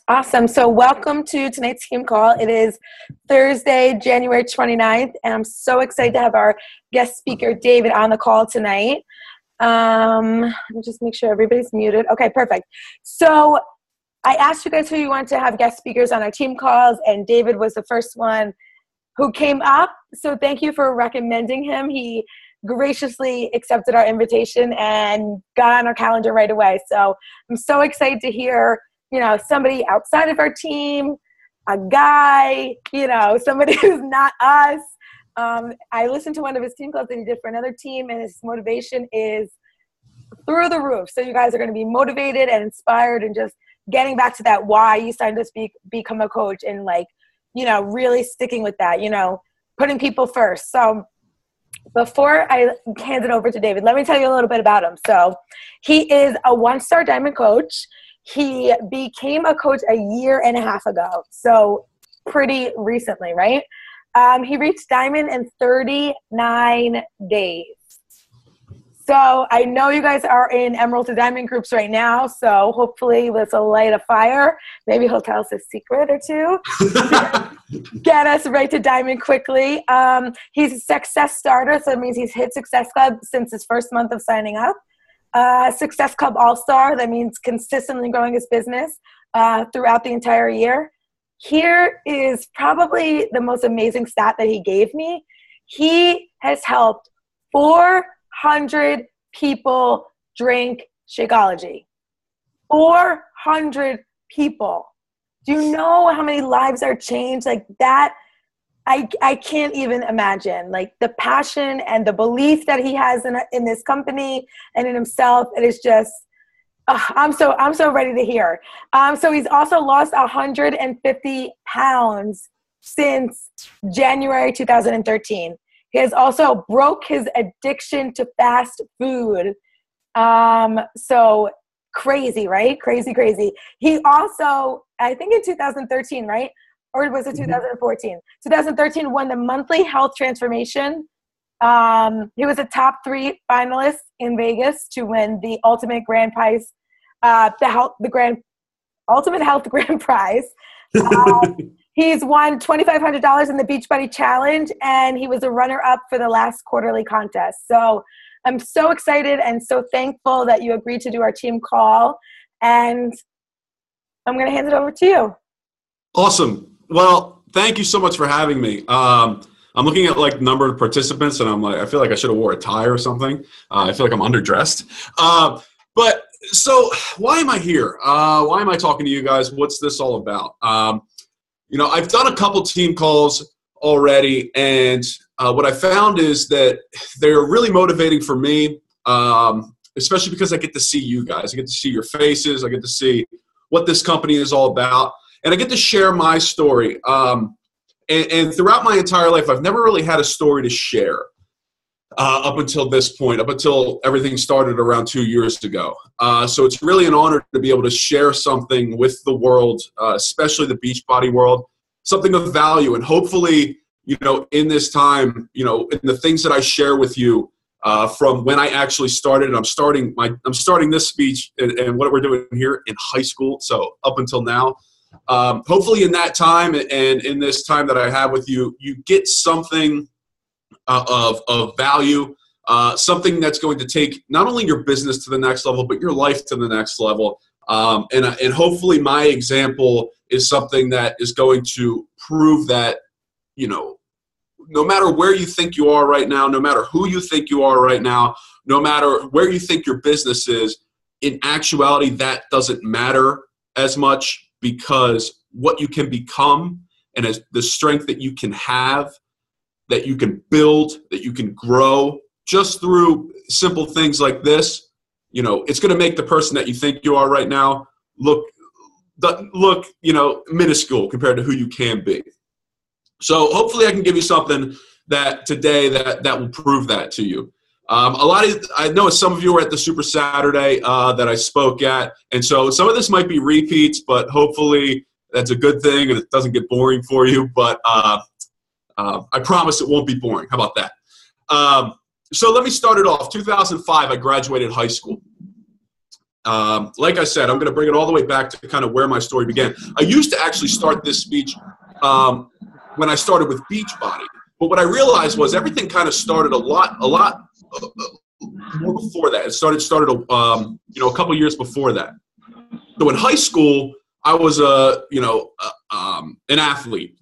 Awesome. So welcome to tonight's team call. It is Thursday, January 29th, and I'm so excited to have our guest speaker, David, on the call tonight. Let me just make sure everybody's muted. Okay, perfect. So I asked you guys who you want to have guest speakers on our team calls, and David was the first one who came up. So thank you for recommending him. He graciously accepted our invitation and got on our calendar right away. So I'm so excited to hear somebody outside of our team, a guy, somebody who's not us. I listened to one of his team calls that he did for another team, and his motivation is through the roof. So you guys are going to be motivated and inspired and just getting back to that why you started to become a coach and really sticking with that, putting people first. So before I hand it over to David, let me tell you a little bit about him. So he is a one-star diamond coach. He became a coach a year and a half ago, so pretty recently, right? He reached diamond in 39 days. So I know you guys are in emerald to diamond groups right now, so hopefully this will light a fire. Maybe he'll tell us a secret or two. Get us right to diamond quickly. He's a success starter, so it means he's hit Success Club since his first month of signing up. Success Club All-Star, that means consistently growing his business throughout the entire year. Here is probably the most amazing stat that he gave me. He has helped 400 people drink Shakeology. 400 people. Do you know how many lives are changed? Like that, I can't even imagine. Like the passion and the belief that he has in this company and in himself. It is just, I'm so ready to hear. So he's also lost 150 pounds since January 2013. He has also broke his addiction to fast food. So crazy, right? Crazy. He also, I think in 2013, right? Or was it 2014? 2013 won the monthly health transformation. He was a top 3 finalist in Vegas to win the ultimate grand prize, ultimate health grand prize. He's won $2,500 in the Beachbody Challenge, and he was a runner-up for the last quarterly contest. So I'm so excited and so thankful that you agreed to do our team call, and I'm going to hand it over to you. Awesome. Well, thank you so much for having me. I'm looking at number of participants, and I'm like, I feel like I should have wore a tie or something. I feel like I'm underdressed. But so why am I here? Why am I talking to you guys? What's this all about? I've done a couple team calls already, and what I found is that they're really motivating for me, especially because I get to see you guys. I get to see your faces. I get to see what this company is all about. And I get to share my story. And throughout my entire life, I've never really had a story to share up until this point, up until everything started around 2 years ago. So it's really an honor to be able to share something with the world, especially the Beachbody world, something of value. And hopefully, in this time, in the things that I share with you from when I actually started, and I'm starting this speech and what we're doing here in high school. So up until now. Hopefully in that time and in this time that I have with you, you get something of value, something that's going to take not only your business to the next level, but your life to the next level. And hopefully my example is something that is going to prove that, no matter where you think you are right now, no matter who you think you are right now, no matter where you think your business is, in actuality, that doesn't matter as much, because what you can become and as the strength that you can have, that you can build, that you can grow just through simple things like this, it's going to make the person that you think you are right now look minuscule compared to who you can be. So hopefully I can give you something that today that will prove that to you. I know some of you were at the Super Saturday that I spoke at, and so some of this might be repeats, but hopefully that's a good thing and it doesn't get boring for you. But I promise it won't be boring. How about that? So let me start it off. 2005, I graduated high school. like I said, I'm going to bring it all the way back to kind of where my story began. I used to actually start this speech when I started with Beachbody. But what I realized was everything kind of started a lot more before that. It started a couple years before that. So in high school, I was an athlete.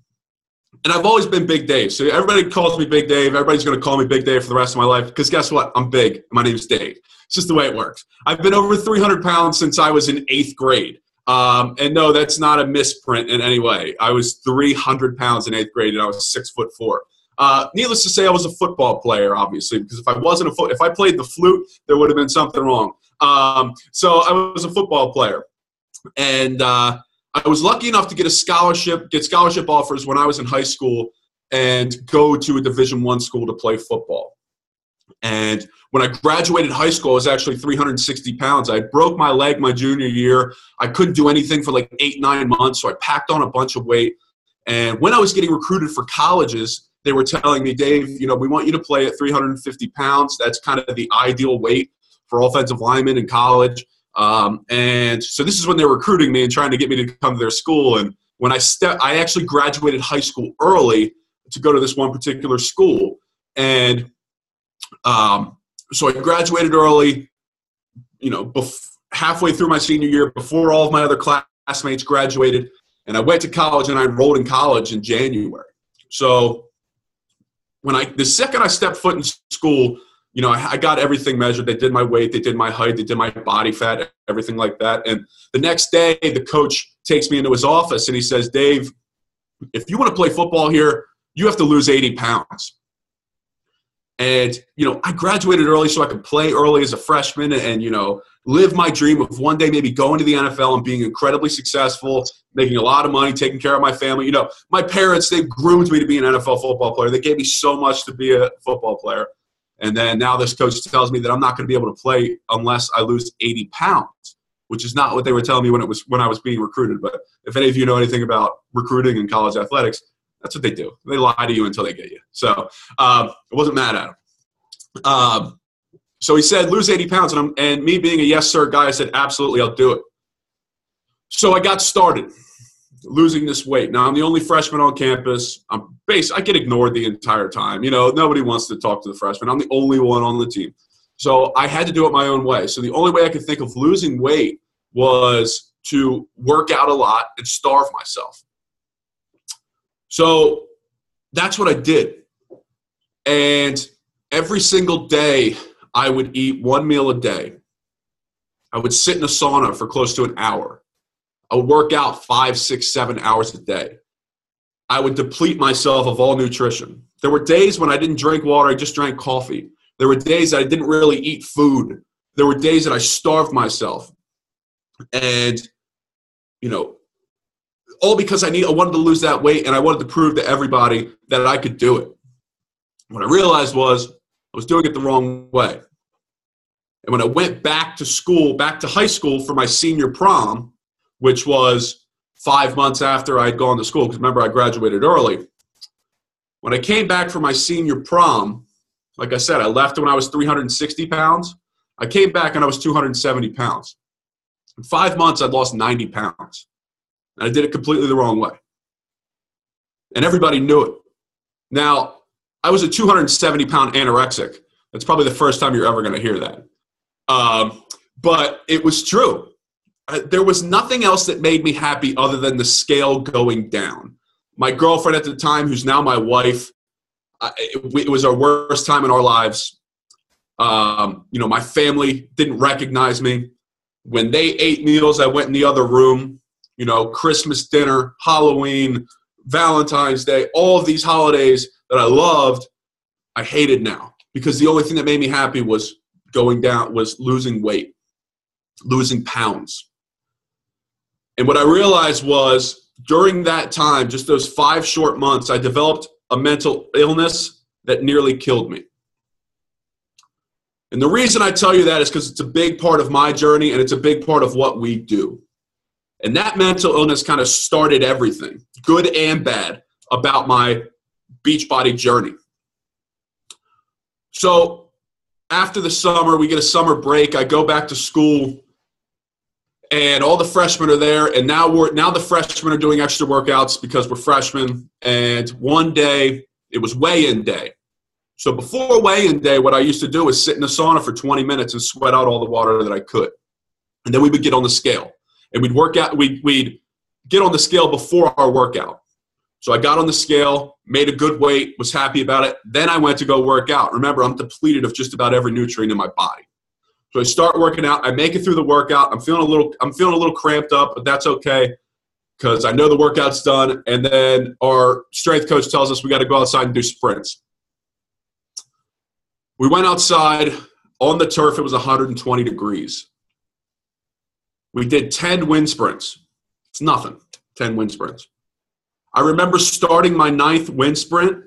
And I've always been Big Dave. So everybody calls me Big Dave. Everybody's going to call me Big Dave for the rest of my life because guess what? I'm big. My name is Dave. It's just the way it works. I've been over 300 pounds since I was in 8th grade. And no, that's not a misprint in any way. I was 300 pounds in 8th grade and I was 6'4". Needless to say, I was a football player, obviously, because if I played the flute, there would have been something wrong. So I was a football player. And I was lucky enough to get scholarship offers when I was in high school and go to a Division I school to play football. And when I graduated high school, I was actually 360 pounds. I broke my leg my junior year. I couldn't do anything for like 8-9 months, so I packed on a bunch of weight. And when I was getting recruited for colleges, they were telling me, Dave, we want you to play at 350 pounds. That's kind of the ideal weight for offensive linemen in college. And so this is when they were recruiting me and trying to get me to come to their school. And when I actually graduated high school early to go to this one particular school. And so I graduated early, halfway through my senior year before all of my other classmates graduated. And I went to college and I enrolled in college in January. So the second I stepped foot in school, I got everything measured. They did my weight, they did my height, they did my body fat, everything like that. And the next day, the coach takes me into his office and he says, Dave, if you want to play football here, you have to lose 80 pounds. And, I graduated early so I could play early as a freshman and, live my dream of one day maybe going to the NFL and being incredibly successful, making a lot of money, taking care of my family. My parents, they groomed me to be an NFL football player. They gave me so much to be a football player. And then now this coach tells me that I'm not going to be able to play unless I lose 80 pounds, which is not what they were telling me when I was being recruited. But if any of you know anything about recruiting and college athletics, that's what they do. They lie to you until they get you. So I wasn't mad at him. So he said, lose 80 pounds. And me being a yes, sir guy, I said, absolutely, I'll do it. So I got started losing this weight. Now, I'm the only freshman on campus. I get ignored the entire time. Nobody wants to talk to the freshmen. I'm the only one on the team. So I had to do it my own way. So the only way I could think of losing weight was to work out a lot and starve myself. So that's what I did. And every single day, I would eat one meal a day. I would sit in a sauna for close to an hour. I would work out 5, 6, 7 hours a day. I would deplete myself of all nutrition. There were days when I didn't drink water, I just drank coffee. There were days that I didn't really eat food. There were days that I starved myself. And, all because I wanted to lose that weight and I wanted to prove to everybody that I could do it. What I realized was I was doing it the wrong way. And when I went back to high school for my senior prom, which was 5 months after I had gone to school, because remember, I graduated early. When I came back for my senior prom, like I said, I left when I was 360 pounds. I came back and I was 270 pounds. In 5 months, I'd lost 90 pounds. And I did it completely the wrong way. And everybody knew it. Now, I was a 270-pound anorexic. That's probably the first time you're ever going to hear that. But it was true. There was nothing else that made me happy other than the scale going down. My girlfriend at the time, who's now my wife, it was our worst time in our lives. My family didn't recognize me. When they ate meals, I went in the other room. Christmas dinner, Halloween, Valentine's Day, all of these holidays that I loved, I hated now. Because the only thing that made me happy was losing weight, losing pounds. And what I realized was during that time, just those 5 short months, I developed a mental illness that nearly killed me. And the reason I tell you that is because it's a big part of my journey and it's a big part of what we do. And that mental illness kind of started everything, good and bad, about my Beachbody journey. So after the summer, we get a summer break. I go back to school. And all the freshmen are there, and now the freshmen are doing extra workouts because we're freshmen. And one day, it was weigh-in day. So before weigh-in day, what I used to do was sit in the sauna for 20 minutes and sweat out all the water that I could. And then we would get on the scale. And we'd work out. We'd get on the scale before our workout. So I got on the scale, made a good weight, was happy about it. Then I went to go work out. Remember, I'm depleted of just about every nutrient in my body. So I start working out. I make it through the workout. I'm feeling a little cramped up, but that's okay because I know the workout's done. And then our strength coach tells us we got to go outside and do sprints. We went outside on the turf. It was 120 degrees. We did 10 wind sprints. It's nothing, 10 wind sprints. I remember starting my 9th wind sprint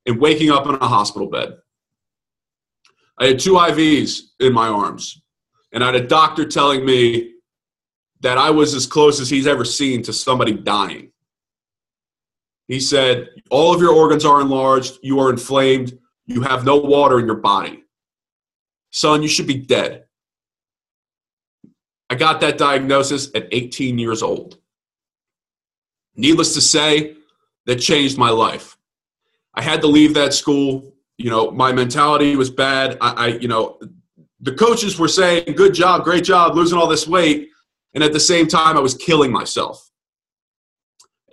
and waking up in a hospital bed. I had 2 IVs in my arms, and I had a doctor telling me that I was as close as he's ever seen to somebody dying. He said, all of your organs are enlarged, you are inflamed, you have no water in your body. Son, you should be dead. I got that diagnosis at 18 years old. Needless to say, that changed my life. I had to leave that school. You know, my mentality was bad. The coaches were saying, good job, great job, losing all this weight. And at the same time, I was killing myself.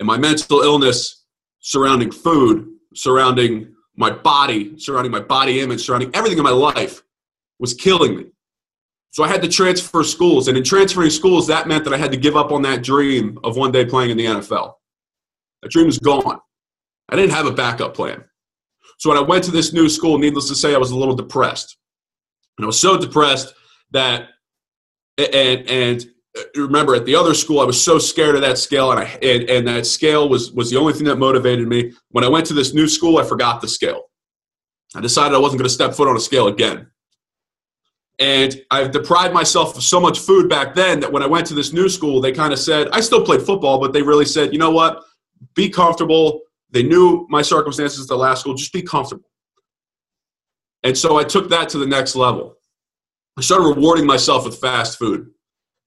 And my mental illness surrounding food, surrounding my body image, surrounding everything in my life was killing me. So I had to transfer schools. And in transferring schools, that meant that I had to give up on that dream of one day playing in the NFL. That dream was gone. I didn't have a backup plan. So when I went to this new school, needless to say, I was a little depressed. And I was so depressed that, and remember, at the other school, I was so scared of that scale, and that scale was the only thing that motivated me. When I went to this new school, I forgot the scale. I decided I wasn't going to step foot on a scale again. And I've deprived myself of so much food back then that when I went to this new school, they kind of said, I still played football, but they really said, you know what, be comfortable. They knew my circumstances at the last school. Just be comfortable. And so I took that to the next level. I started rewarding myself with fast food.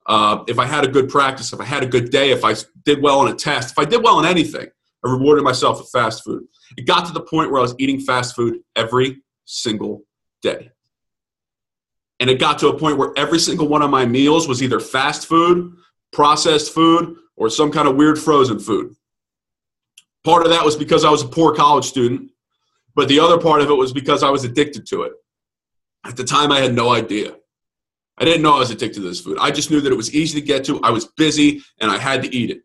If I had a good practice, if I had a good day, if I did well on a test, if I did well on anything, I rewarded myself with fast food. It got to the point where I was eating fast food every single day. And it got to a point where every single one of my meals was either fast food, processed food, or some kind of weird frozen food. Part of that was because I was a poor college student, but the other part of it was because I was addicted to it. At the time, I had no idea. I didn't know I was addicted to this food. I just knew that it was easy to get to, I was busy, and I had to eat it.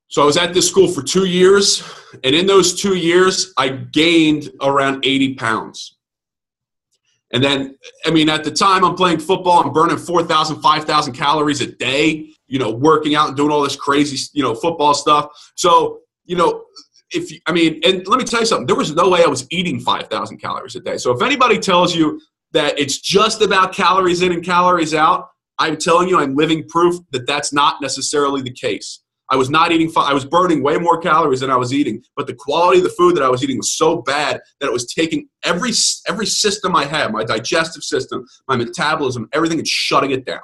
So I was at this school for 2 years, and in those 2 years, I gained around 80 pounds. And then, at the time I'm playing football, I'm burning 4,000, 5,000 calories a day, working out and doing all this crazy, football stuff. So, and let me tell you something, there was no way I was eating 5,000 calories a day. So if anybody tells you that it's just about calories in and calories out, I'm telling you, I'm living proof that that's not necessarily the case. I was not eating, I was burning way more calories than I was eating, but the quality of the food that I was eating was so bad that it was taking every system I had, my digestive system, my metabolism, everything, and shutting it down.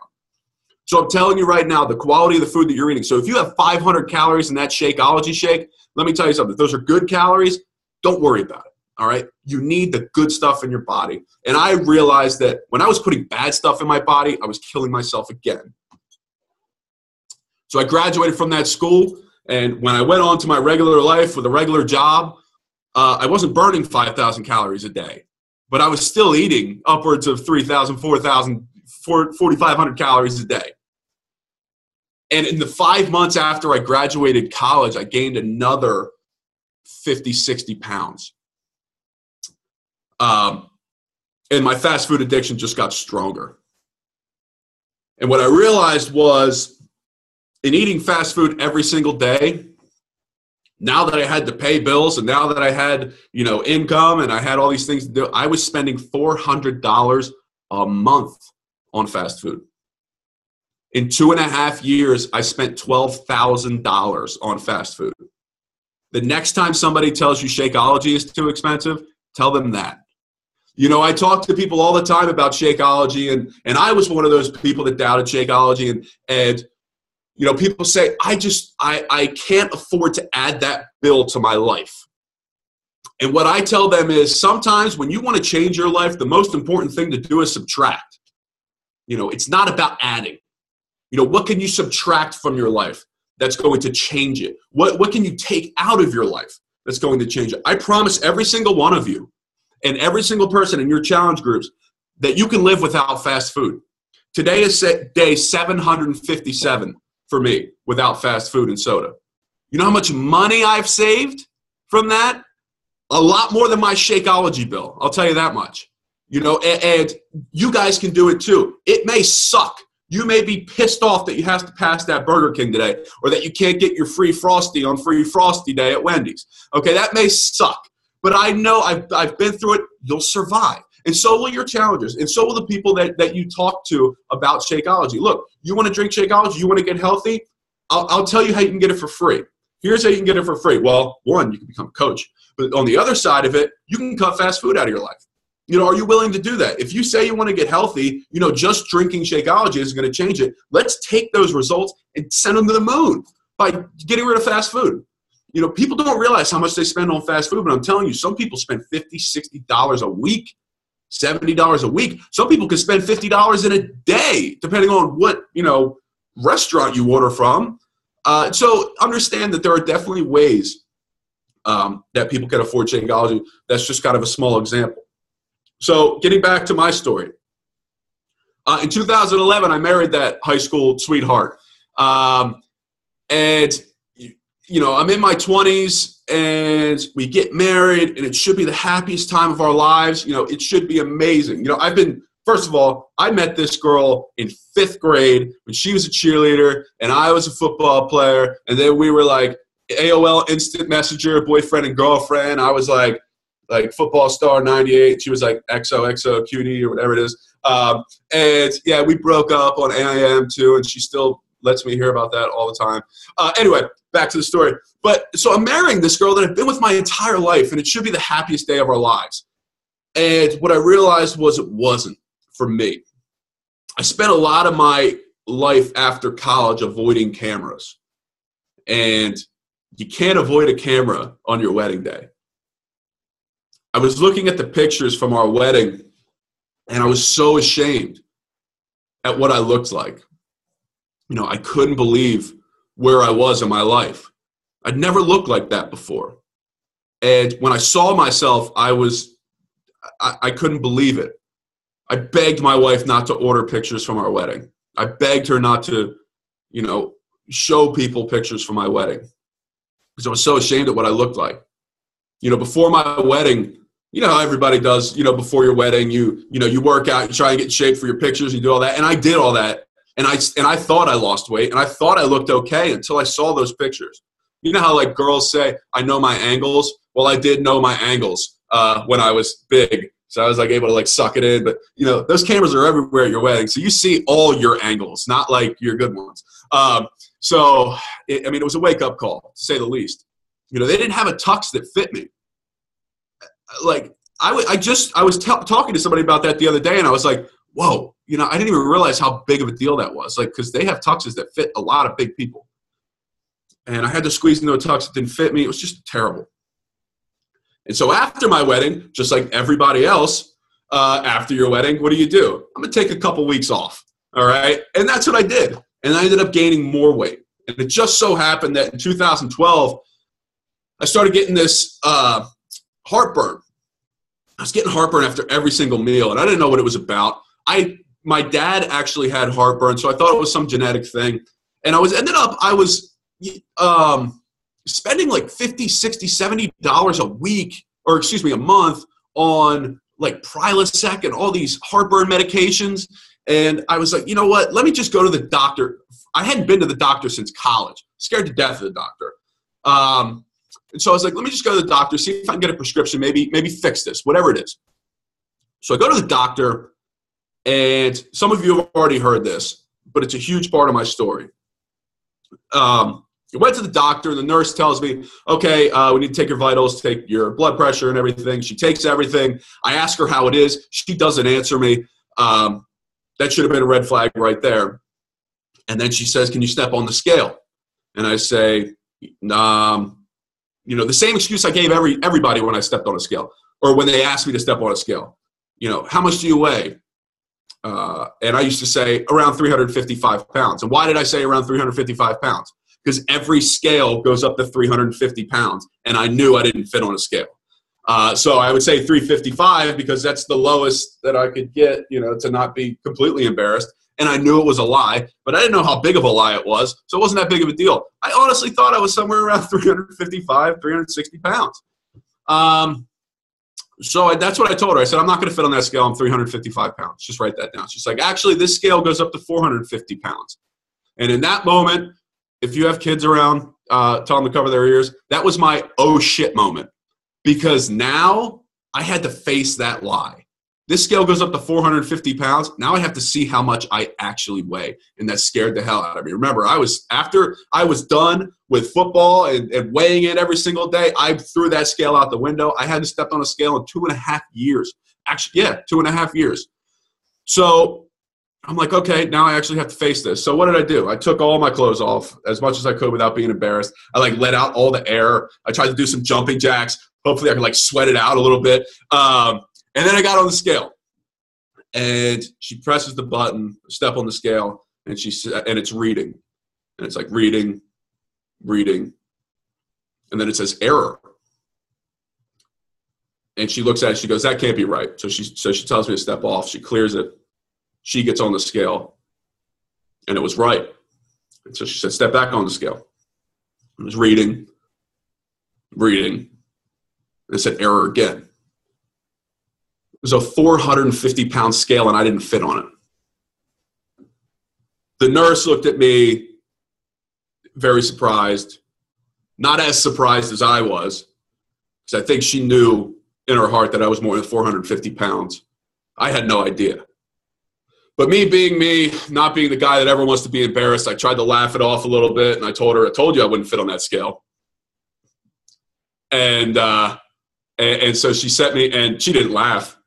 So I'm telling you right now, the quality of the food that you're eating. So if you have 500 calories in that Shakeology shake, let me tell you something. If those are good calories, don't worry about it, all right? You need the good stuff in your body. And I realized that when I was putting bad stuff in my body, I was killing myself again. So I graduated from that school, and when I went on to my regular life with a regular job, I wasn't burning 5,000 calories a day, but I was still eating upwards of 3,000, 4,000, 4,500 calories a day. And in the 5 months after I graduated college, I gained another 50, 60 pounds. And my fast food addiction just got stronger. And what I realized was, in eating fast food every single day, now that I had to pay bills and now that I had, income and I had all these things to do, I was spending $400 a month on fast food. In 2.5 years, I spent $12,000 on fast food. The next time somebody tells you Shakeology is too expensive, tell them that. You know, I talk to people all the time about Shakeology, and I was one of those people that doubted Shakeology, and you know, people say, I can't afford to add that bill to my life. And what I tell them is sometimes when you want to change your life, the most important thing to do is subtract. You know, it's not about adding. You know, what can you subtract from your life that's going to change it? What can you take out of your life that's going to change it? I promise every single one of you and every single person in your challenge groups that you can live without fast food. Today is day 757 for me without fast food and soda. You know how much money I've saved from that? A lot more than my Shakeology bill. I'll tell you that much. You know, and you guys can do it too. It may suck. You may be pissed off that you have to pass that Burger King today, or that you can't get your free Frosty on Free Frosty Day at Wendy's. Okay, that may suck. But I know I've been through it. You'll survive. And so will your challengers. And so will the people that you talk to about Shakeology. Look, you want to drink Shakeology? You want to get healthy? I'll tell you how you can get it for free. Here's how you can get it for free. Well, one, you can become a coach. But on the other side of it, you can cut fast food out of your life. You know, are you willing to do that? If you say you want to get healthy, you know, just drinking Shakeology isn't going to change it. Let's take those results and send them to the moon by getting rid of fast food. You know, people don't realize how much they spend on fast food, but I'm telling you, some people spend $50, $60 a week, $70 a week. Some people can spend $50 in a day, depending on what, you know, restaurant you order from. So understand that there are definitely ways that people can afford Shakeology. That's just kind of a small example. So getting back to my story. In 2011, I married that high school sweetheart. And, you know, I'm in my 20s and we get married and it should be the happiest time of our lives. You know, it should be amazing. You know, first of all, I met this girl in 5th grade when she was a cheerleader and I was a football player. And then we were like AOL Instant Messenger, boyfriend and girlfriend. I was like football star 98. She was like XOXO cutie or whatever it is. And yeah, we broke up on AIM too, and she still lets me hear about that all the time. Anyway, back to the story. But so I'm marrying this girl that I've been with my entire life, and it should be the happiest day of our lives. And what I realized was it wasn't for me. I spent a lot of my life after college avoiding cameras. And you can't avoid a camera on your wedding day. I was looking at the pictures from our wedding, and I was so ashamed at what I looked like. You know, I couldn't believe where I was in my life. I'd never looked like that before. And when I saw myself, I couldn't believe it. I begged my wife not to order pictures from our wedding. I begged her not to, you know, show people pictures from my wedding because I was so ashamed at what I looked like. You know, before my wedding, you know how everybody does, you know, before your wedding, you work out, you try and get in shape for your pictures, you do all that. And I did all that. And I thought I lost weight and I thought I looked okay until I saw those pictures. You know how like girls say, I know my angles? Well, I did know my angles when I was big. So I was like able to like suck it in. But, you know, those cameras are everywhere at your wedding. So you see all your angles, not like your good ones. It was a wake-up call, to say the least. You know, they didn't have a tux that fit me. Like, I was talking to somebody about that the other day, and I was like, whoa, you know, I didn't even realize how big of a deal that was. Like, because they have tuxes that fit a lot of big people. And I had to squeeze into a tux that didn't fit me. It was just terrible. And so after my wedding, just like everybody else, after your wedding, what do? I'm going to take a couple weeks off, all right? And that's what I did. And I ended up gaining more weight. And it just so happened that in 2012, I started getting this heartburn. I was getting heartburn after every single meal, and I didn't know what it was about. My dad actually had heartburn, so I thought it was some genetic thing. And I was spending like $50, $60, $70 a week, or excuse me, a month on like Prilosec and all these heartburn medications. And I was like, you know what? Let me just go to the doctor. I hadn't been to the doctor since college. Scared to death of the doctor. And so I was like, let me just go to the doctor, see if I can get a prescription, maybe fix this, whatever it is. So I go to the doctor, and some of you have already heard this, but it's a huge part of my story. I went to the doctor, and the nurse tells me, okay, we need to take your vitals, take your blood pressure and everything. She takes everything. I ask her how it is. She doesn't answer me. That should have been a red flag right there. And then she says, can you step on the scale? And I say, the same excuse I gave everybody when I stepped on a scale, or when they asked me to step on a scale. How much do you weigh? And I used to say around 355 pounds. And why did I say around 355 pounds? Because every scale goes up to 350 pounds, and I knew I didn't fit on a scale. So I would say 355 because that's the lowest that I could get, to not be completely embarrassed. And I knew it was a lie, but I didn't know how big of a lie it was, so it wasn't that big of a deal. I honestly thought I was somewhere around 355, 360 pounds. So that's what I told her. I said, I'm not going to fit on that scale. I'm 355 pounds. Just write that down. She's like, actually, this scale goes up to 450 pounds. And in that moment, if you have kids around, tell them to cover their ears. That was my oh shit moment, because now I had to face that lie. This scale goes up to 450 pounds. Now I have to see how much I actually weigh, and that scared the hell out of me. Remember, after I was done with football and weighing it every single day, I threw that scale out the window. I hadn't stepped on a scale in 2.5 years. Actually, yeah, 2.5 years. So I'm like, okay, now I actually have to face this. So what did I do? I took all my clothes off as much as I could without being embarrassed. I let out all the air. I tried to do some jumping jacks. Hopefully I could sweat it out a little bit. And then I got on the scale, and she presses the button, step on the scale, and it's reading. And it's reading, and then it says error. And she looks at it, she goes, that can't be right. So she tells me to step off. She clears it. She gets on the scale, and it was right. And so she said, step back on the scale. I was reading. And it said error again. It was a 450-pound scale, and I didn't fit on it. The nurse looked at me very surprised, not as surprised as I was, because I think she knew in her heart that I was more than 450 pounds. I had no idea. But me being me, not being the guy that ever wants to be embarrassed, I tried to laugh it off a little bit, and I told her, I told you I wouldn't fit on that scale. And so she sent me, and she didn't laugh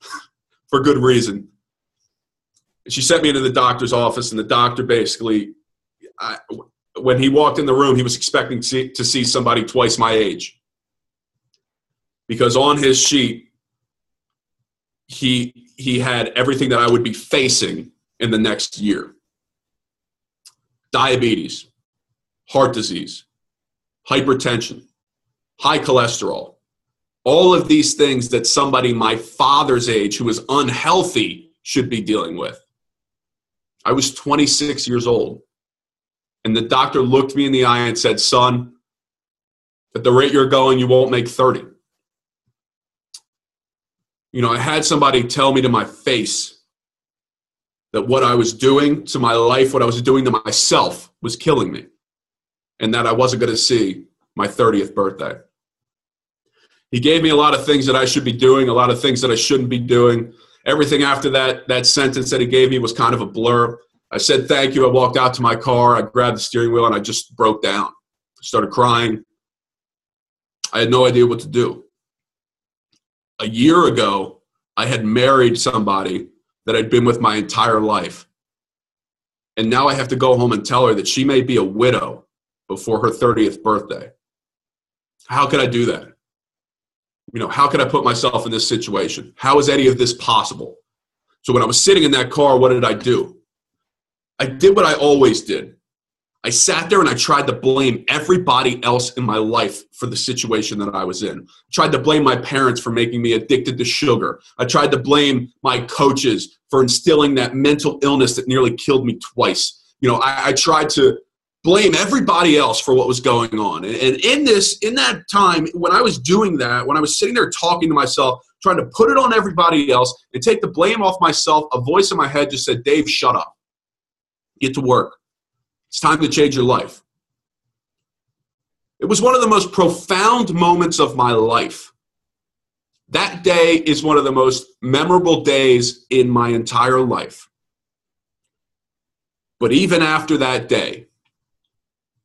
for good reason. She sent me into the doctor's office, and the doctor basically, when he walked in the room, he was expecting to see somebody twice my age. Because on his sheet, he had everything that I would be facing in the next year. Diabetes, heart disease, hypertension, high cholesterol. All of these things that somebody my father's age who is unhealthy should be dealing with. I was 26 years old. And the doctor looked me in the eye and said, son, at the rate you're going, you won't make 30. I had somebody tell me to my face that what I was doing to my life, what I was doing to myself was killing me, and that I wasn't going to see my 30th birthday. He gave me a lot of things that I should be doing, a lot of things that I shouldn't be doing. Everything after that sentence that he gave me was kind of a blur. I said thank you. I walked out to my car. I grabbed the steering wheel, and I just broke down. I started crying. I had no idea what to do. A year ago, I had married somebody that I'd been with my entire life. And now I have to go home and tell her that she may be a widow before her 30th birthday. How could I do that? How could I put myself in this situation? How is any of this possible? So when I was sitting in that car, what did I do? I did what I always did. I sat there and I tried to blame everybody else in my life for the situation that I was in. I tried to blame my parents for making me addicted to sugar. I tried to blame my coaches for instilling that mental illness that nearly killed me twice. I tried to blame everybody else for what was going on. And in that time, when I was doing that, when I was sitting there talking to myself, trying to put it on everybody else and take the blame off myself, a voice in my head just said, Dave, shut up. Get to work. It's time to change your life. It was one of the most profound moments of my life. That day is one of the most memorable days in my entire life. But even after that day,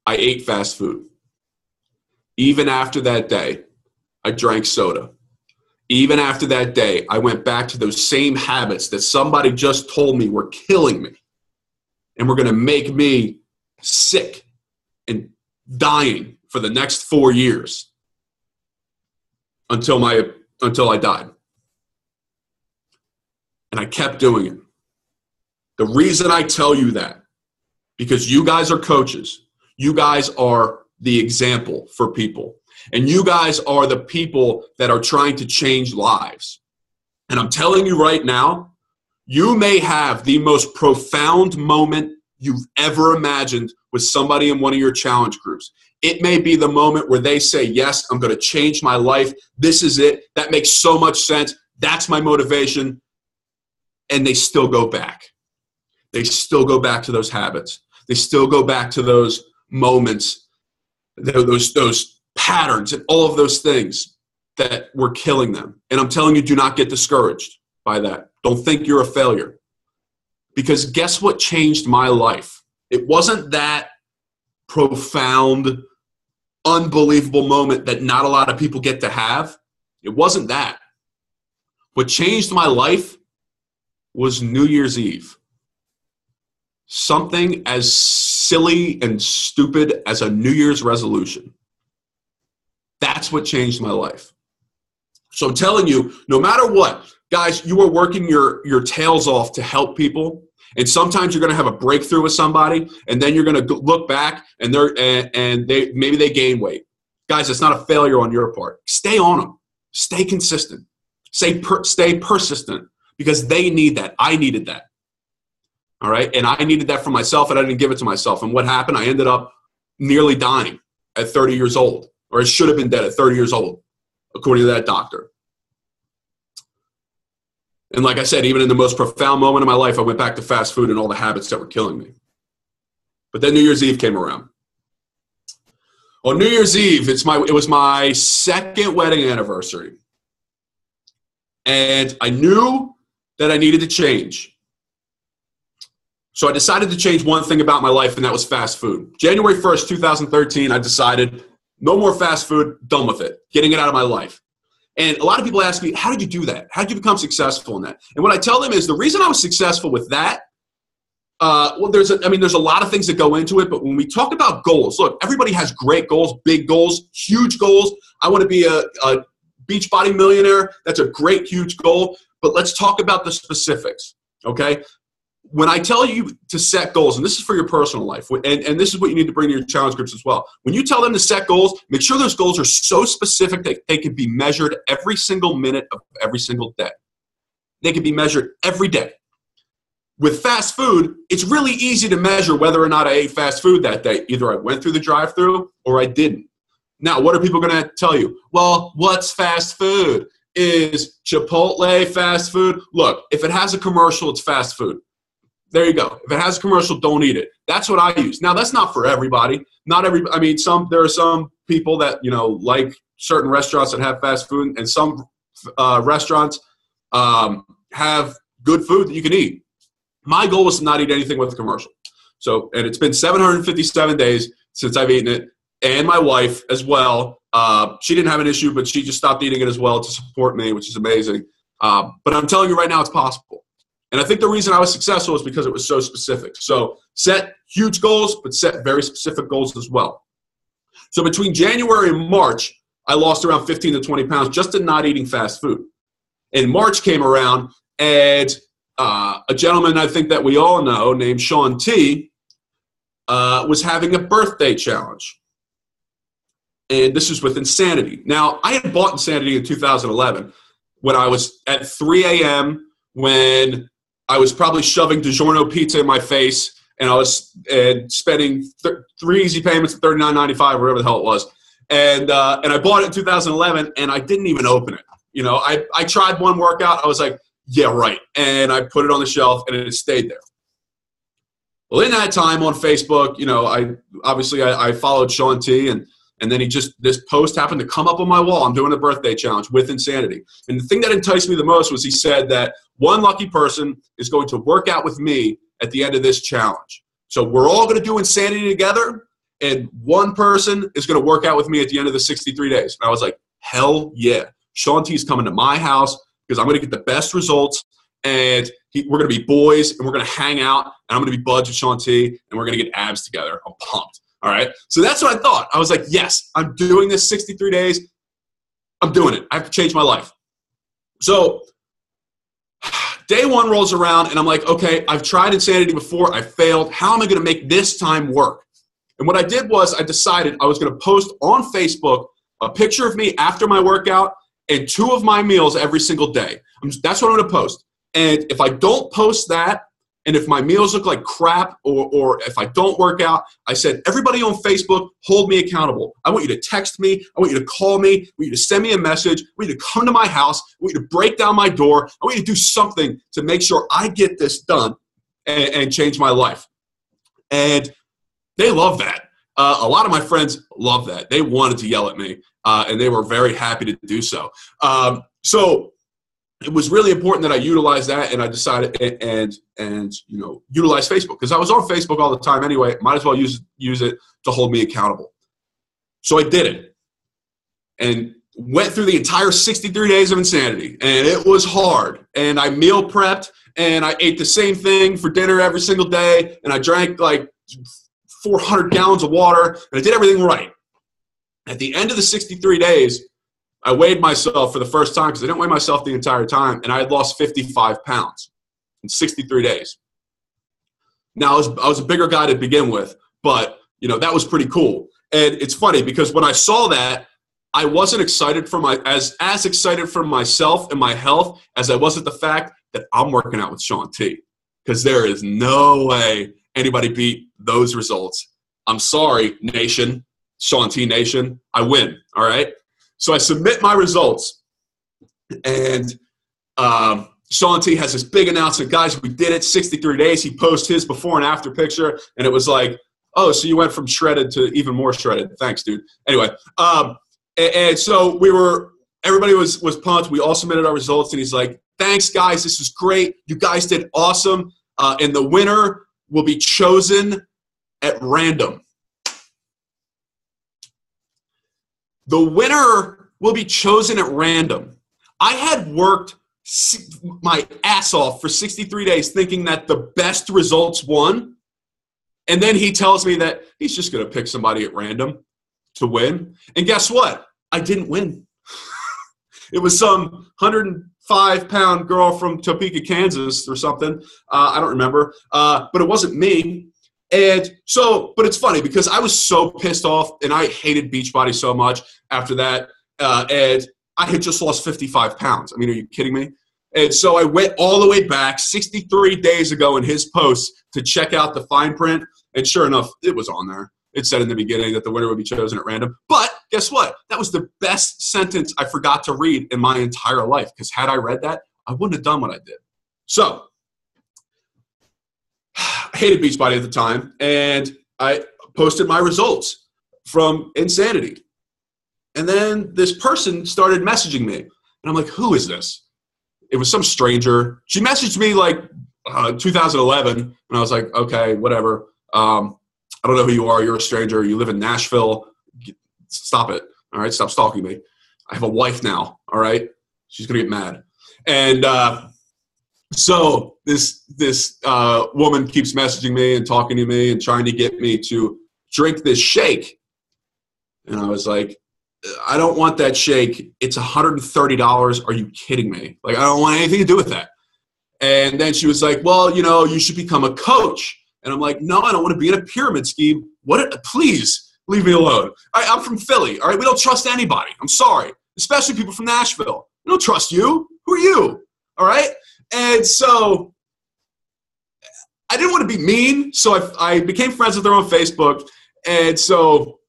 I ate fast food. even after that day, I drank soda. Even after that day, I went back to those same habits that somebody just told me were killing me and were going to make me sick and dying for the next 4 years until I died. And I kept doing it. The reason I tell you that, because you guys are coaches. You guys are the example for people. And you guys are the people that are trying to change lives. And I'm telling you right now, you may have the most profound moment you've ever imagined with somebody in one of your challenge groups. It may be the moment where they say, yes, I'm going to change my life. This is it. That makes so much sense. That's my motivation. And they still go back. They still go back to those habits. They still go back to those moments, those patterns and all of those things that were killing them. And I'm telling you, do not get discouraged by that. Don't think you're a failure. Because guess what changed my life? It wasn't that profound, unbelievable moment that not a lot of people get to have. It wasn't that. What changed my life was New Year's Eve. Something as silly and stupid as a New Year's resolution. That's what changed my life. So I'm telling you, no matter what, guys, you are working your tails off to help people. And sometimes you're going to have a breakthrough with somebody, and then you're going to look back and maybe they gain weight. Guys, it's not a failure on your part. Stay on them. Stay consistent. Stay persistent, because they need that. I needed that. All right? And I needed that for myself, and I didn't give it to myself. And what happened? I ended up nearly dying at 30 years old, or I should have been dead at 30 years old, according to that doctor. And like I said, even in the most profound moment of my life, I went back to fast food and all the habits that were killing me. But then New Year's Eve came around. On New Year's Eve, it was my second wedding anniversary. And I knew that I needed to change. So I decided to change one thing about my life, and that was fast food. January 1st, 2013, I decided no more fast food, done with it, getting it out of my life. And a lot of people ask me, how did you do that? How did you become successful in that? And what I tell them is the reason I was successful with that, there's a lot of things that go into it, but when we talk about goals, look, everybody has great goals, big goals, huge goals. I want to be a beach body millionaire. That's a great, huge goal. But let's talk about the specifics, okay? When I tell you to set goals, and this is for your personal life, and this is what you need to bring to your challenge groups as well. When you tell them to set goals, make sure those goals are so specific that they can be measured every single minute of every single day. They can be measured every day. With fast food, it's really easy to measure whether or not I ate fast food that day. Either I went through the drive-thru or I didn't. Now, what are people going to tell you? Well, what's fast food? Is Chipotle fast food? Look, if it has a commercial, it's fast food. There you go. If it has a commercial, don't eat it. That's what I use. Now, that's not for everybody. There are some people that, like certain restaurants that have fast food, and some restaurants have good food that you can eat. My goal was to not eat anything with a commercial. And it's been 757 days since I've eaten it, and my wife as well. She didn't have an issue, but she just stopped eating it as well to support me, which is amazing. But I'm telling you right now, it's possible. And I think the reason I was successful is because it was so specific. So set huge goals, but set very specific goals as well. So between January and March, I lost around 15 to 20 pounds just in not eating fast food. And March came around, and a gentleman I think that we all know named Sean T was having a birthday challenge. And this is with Insanity. Now, I had bought Insanity in 2011 when I was at 3 a.m. when I was probably shoving DiGiorno pizza in my face, and I was spending 3 easy payments of $39.95, whatever the hell it was. And I bought it in 2011, and I didn't even open it. I tried one workout. I was like, yeah, right. And I put it on the shelf, and it stayed there. Well, in that time on Facebook, I followed Sean T, and then this post happened to come up on my wall. I'm doing a birthday challenge with Insanity. And the thing that enticed me the most was he said that one lucky person is going to work out with me at the end of this challenge. So we're all going to do Insanity together, and one person is going to work out with me at the end of the 63 days. And I was like, hell yeah. Shaun T's coming to my house because I'm going to get the best results, and we're going to be boys, and we're going to hang out, and I'm going to be buds with Shaun T, and we're going to get abs together. I'm pumped. All right? So that's what I thought. I was like, yes, I'm doing this 63 days. I'm doing it. I have to change my life. So day one rolls around, and I'm like, okay, I've tried insanity before. I failed. How am I going to make this time work? And what I did was I decided I was going to post on Facebook a picture of me after my workout and 2 of my meals every single day. That's what I'm going to post. And if I don't post that, and if my meals look like crap, or if I don't work out, I said, everybody on Facebook, hold me accountable. I want you to text me. I want you to call me. I want you to send me a message. I want you to come to my house. I want you to break down my door. I want you to do something to make sure I get this done and change my life. And they love that. A lot of my friends love that. They wanted to yell at me, and they were very happy to do so. So it was really important that I utilize that, and I decided and utilize Facebook, because I was on Facebook all the time anyway. Might as well use it to hold me accountable. So I did it and went through the entire 63 days of insanity, and it was hard. And I meal prepped, and I ate the same thing for dinner every single day, and I drank like 400 gallons of water, and I did everything right. At the end of the 63 days, I weighed myself for the first time, because I didn't weigh myself the entire time, and I had lost 55 pounds in 63 days. Now, I was a bigger guy to begin with, but that was pretty cool. And it's funny because when I saw that, I wasn't excited for as excited for myself and my health as I was at the fact that I'm working out with Shaun T, because there is no way anybody beat those results. I'm sorry, nation, Shaun T Nation, I win, all right? So I submit my results, and Shaun T has this big announcement. Guys, we did it, 63 days. He posts his before and after picture, and it was like, oh, so you went from shredded to even more shredded. Thanks, dude. Anyway, and so everybody was pumped. We all submitted our results, and he's like, thanks, guys. This is great. You guys did awesome. And the winner will be chosen at random. The winner will be chosen at random. I had worked my ass off for 63 days thinking that the best results won. And then he tells me that he's just going to pick somebody at random to win. And guess what? I didn't win. It was some 105-pound girl from Topeka, Kansas or something. I don't remember. But it wasn't me. And so, but it's funny because I was so pissed off, and I hated Beachbody so much after that. And I had just lost 55 pounds. I mean, are you kidding me? And so I went all the way back 63 days ago in his post to check out the fine print. And sure enough, it was on there. It said in the beginning that the winner would be chosen at random. But guess what? That was the best sentence I forgot to read in my entire life, because had I read that, I wouldn't have done what I did. So I hated Beachbody at the time, and I posted my results from insanity. And then this person started messaging me, and I'm like, who is this? It was some stranger. She messaged me like 2011, and I was like, okay, whatever. I don't know who you are. You're a stranger. You live in Nashville. Stop it. All right? Stop stalking me. I have a wife now. All right? She's going to get mad. And so this woman keeps messaging me and talking to me and trying to get me to drink this shake. And I was like, I don't want that shake. It's $130. Are you kidding me? Like, I don't want anything to do with that. And then she was like, well, you should become a coach. And I'm like, no, I don't want to be in a pyramid scheme. Please leave me alone. All right, I'm from Philly. All right, we don't trust anybody. I'm sorry, especially people from Nashville. We don't trust you. Who are you? All right. And so I didn't want to be mean, so I became friends with her on Facebook. And so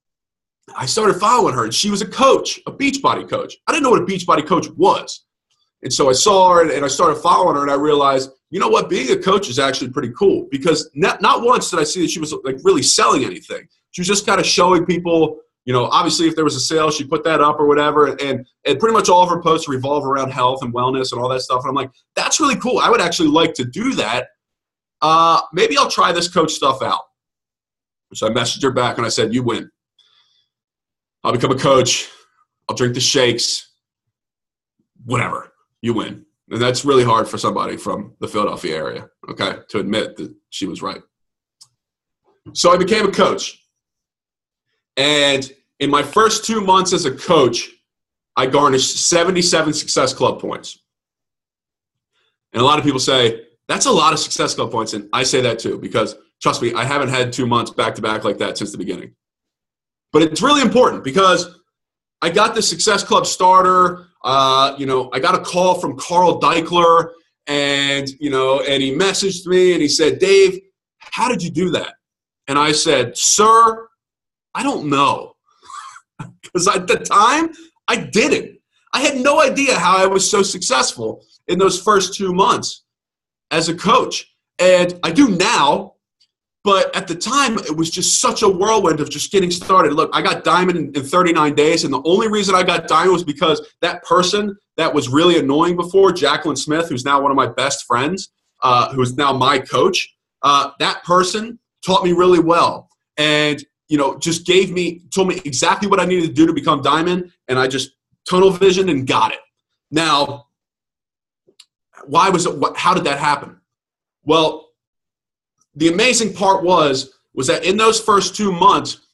I started following her, and she was a coach, a Beachbody coach. I didn't know what a Beachbody coach was. And so I saw her, and I started following her, and I realized, you know what, being a coach is actually pretty cool, because not once did I see that she was like really selling anything. She was just kind of showing people, obviously if there was a sale, she put that up or whatever, and pretty much all of her posts revolve around health and wellness and all that stuff. And I'm like, that's really cool. I would actually like to do that. Maybe I'll try this coach stuff out. So I messaged her back and I said, you win. I'll become a coach. I'll drink the shakes. Whatever. You win. And that's really hard for somebody from the Philadelphia area, okay, to admit that she was right. So I became a coach. And in my first 2 months as a coach, I garnished 77 Success Club points. And a lot of people say, that's a lot of Success Club points. And I say that too, because trust me, I haven't had 2 months back-to-back like that since the beginning. But it's really important because I got the Success Club starter. I got a call from Carl Deichler, and he messaged me and he said, Dave, how did you do that? And I said, sir, I don't know. Because at the time, I didn't. I had no idea how I was so successful in those first 2 months as a coach. And I do now, but at the time, it was just such a whirlwind of just getting started. Look, I got Diamond in 39 days, and the only reason I got Diamond was because that person that was really annoying before, Jacqueline Smith, who's now one of my best friends, who's now my coach, that person taught me really well. And just told me exactly what I needed to do to become Diamond, and I just tunnel visioned and got it. Now, how did that happen? Well, the amazing part was that in those first 2 months,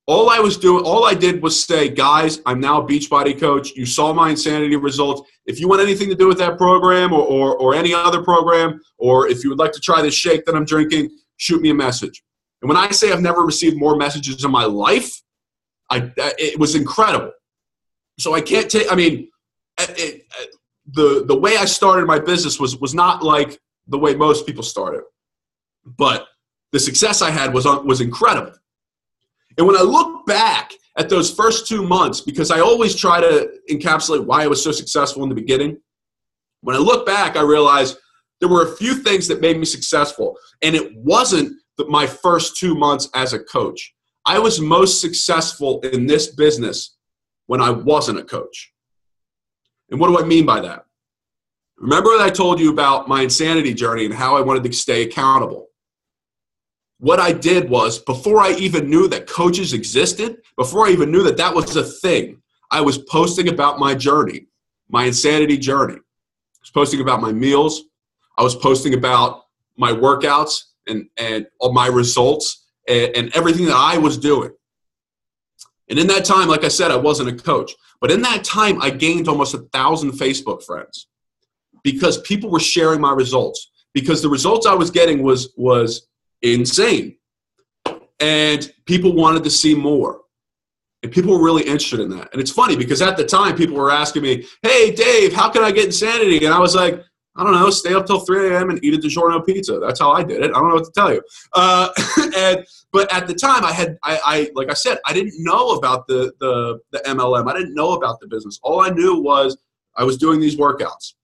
all I did was say, guys, I'm now a Beachbody coach. You saw my insanity results. If you want anything to do with that program or any other program, or if you would like to try this shake that I'm drinking, shoot me a message. And when I say I've never received more messages in my life, it was incredible. So I can't take, the way I started my business was not like the way most people started. But the success I had was incredible. And when I look back at those first 2 months, because I always try to encapsulate why I was so successful in the beginning, when I look back, I realized there were a few things that made me successful. And it wasn't my first 2 months as a coach. I was most successful in this business when I wasn't a coach. And what do I mean by that? Remember that I told you about my insanity journey and how I wanted to stay accountable. What I did was, before I even knew that coaches existed, before I even knew that that was a thing, I was posting about my journey, my insanity journey. I was posting about my meals. I was posting about my workouts and all my results and everything that I was doing. And in that time, like I said, I wasn't a coach. But in that time, I gained almost 1,000 Facebook friends because people were sharing my results. Because the results I was getting was insane. And people wanted to see more. And people were really interested in that. And it's funny because at the time, people were asking me, hey, Dave, how can I get insanity? And I was like, I don't know, stay up till 3 a.m. and eat a DiGiorno pizza. That's how I did it. I don't know what to tell you. But at the time, I like I said, I didn't know about the MLM. I didn't know about the business. All I knew was I was doing these workouts.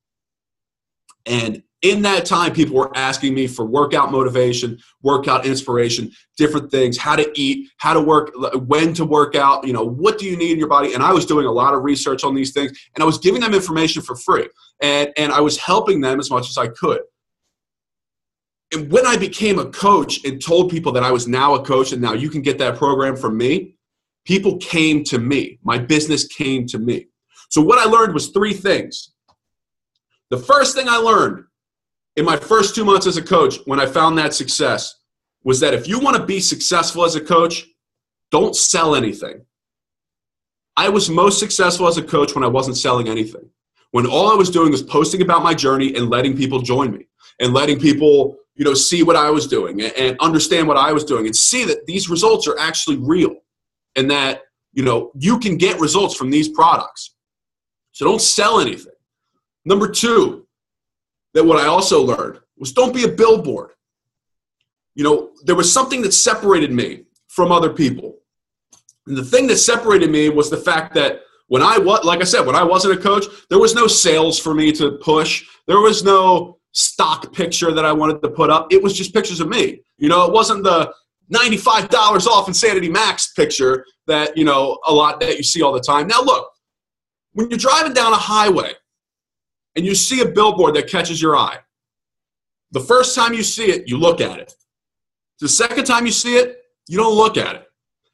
And in that time, people were asking me for workout motivation, workout inspiration, different things, how to eat, how to work, when to work out, what do you need in your body? And I was doing a lot of research on these things, and I was giving them information for free. And I was helping them as much as I could. And when I became a coach and told people that I was now a coach and now you can get that program from me, people came to me. My business came to me. So what I learned was 3 things. The first thing I learned in my first 2 months as a coach, when I found that success, was that if you want to be successful as a coach, don't sell anything. I was most successful as a coach when I wasn't selling anything. When all I was doing was posting about my journey and letting people join me and letting people, see what I was doing and understand what I was doing and see that these results are actually real and that, you can get results from these products. So don't sell anything. Number 2, that what I also learned was don't be a billboard. There was something that separated me from other people. And the thing that separated me was the fact that when I wasn't a coach, there was no sales for me to push. There was no stock picture that I wanted to put up. It was just pictures of me. It wasn't the $95 off Insanity Max picture that, a lot that you see all the time. Now look, when you're driving down a highway and you see a billboard that catches your eye, the first time you see it, you look at it. The second time you see it, You don't look at it.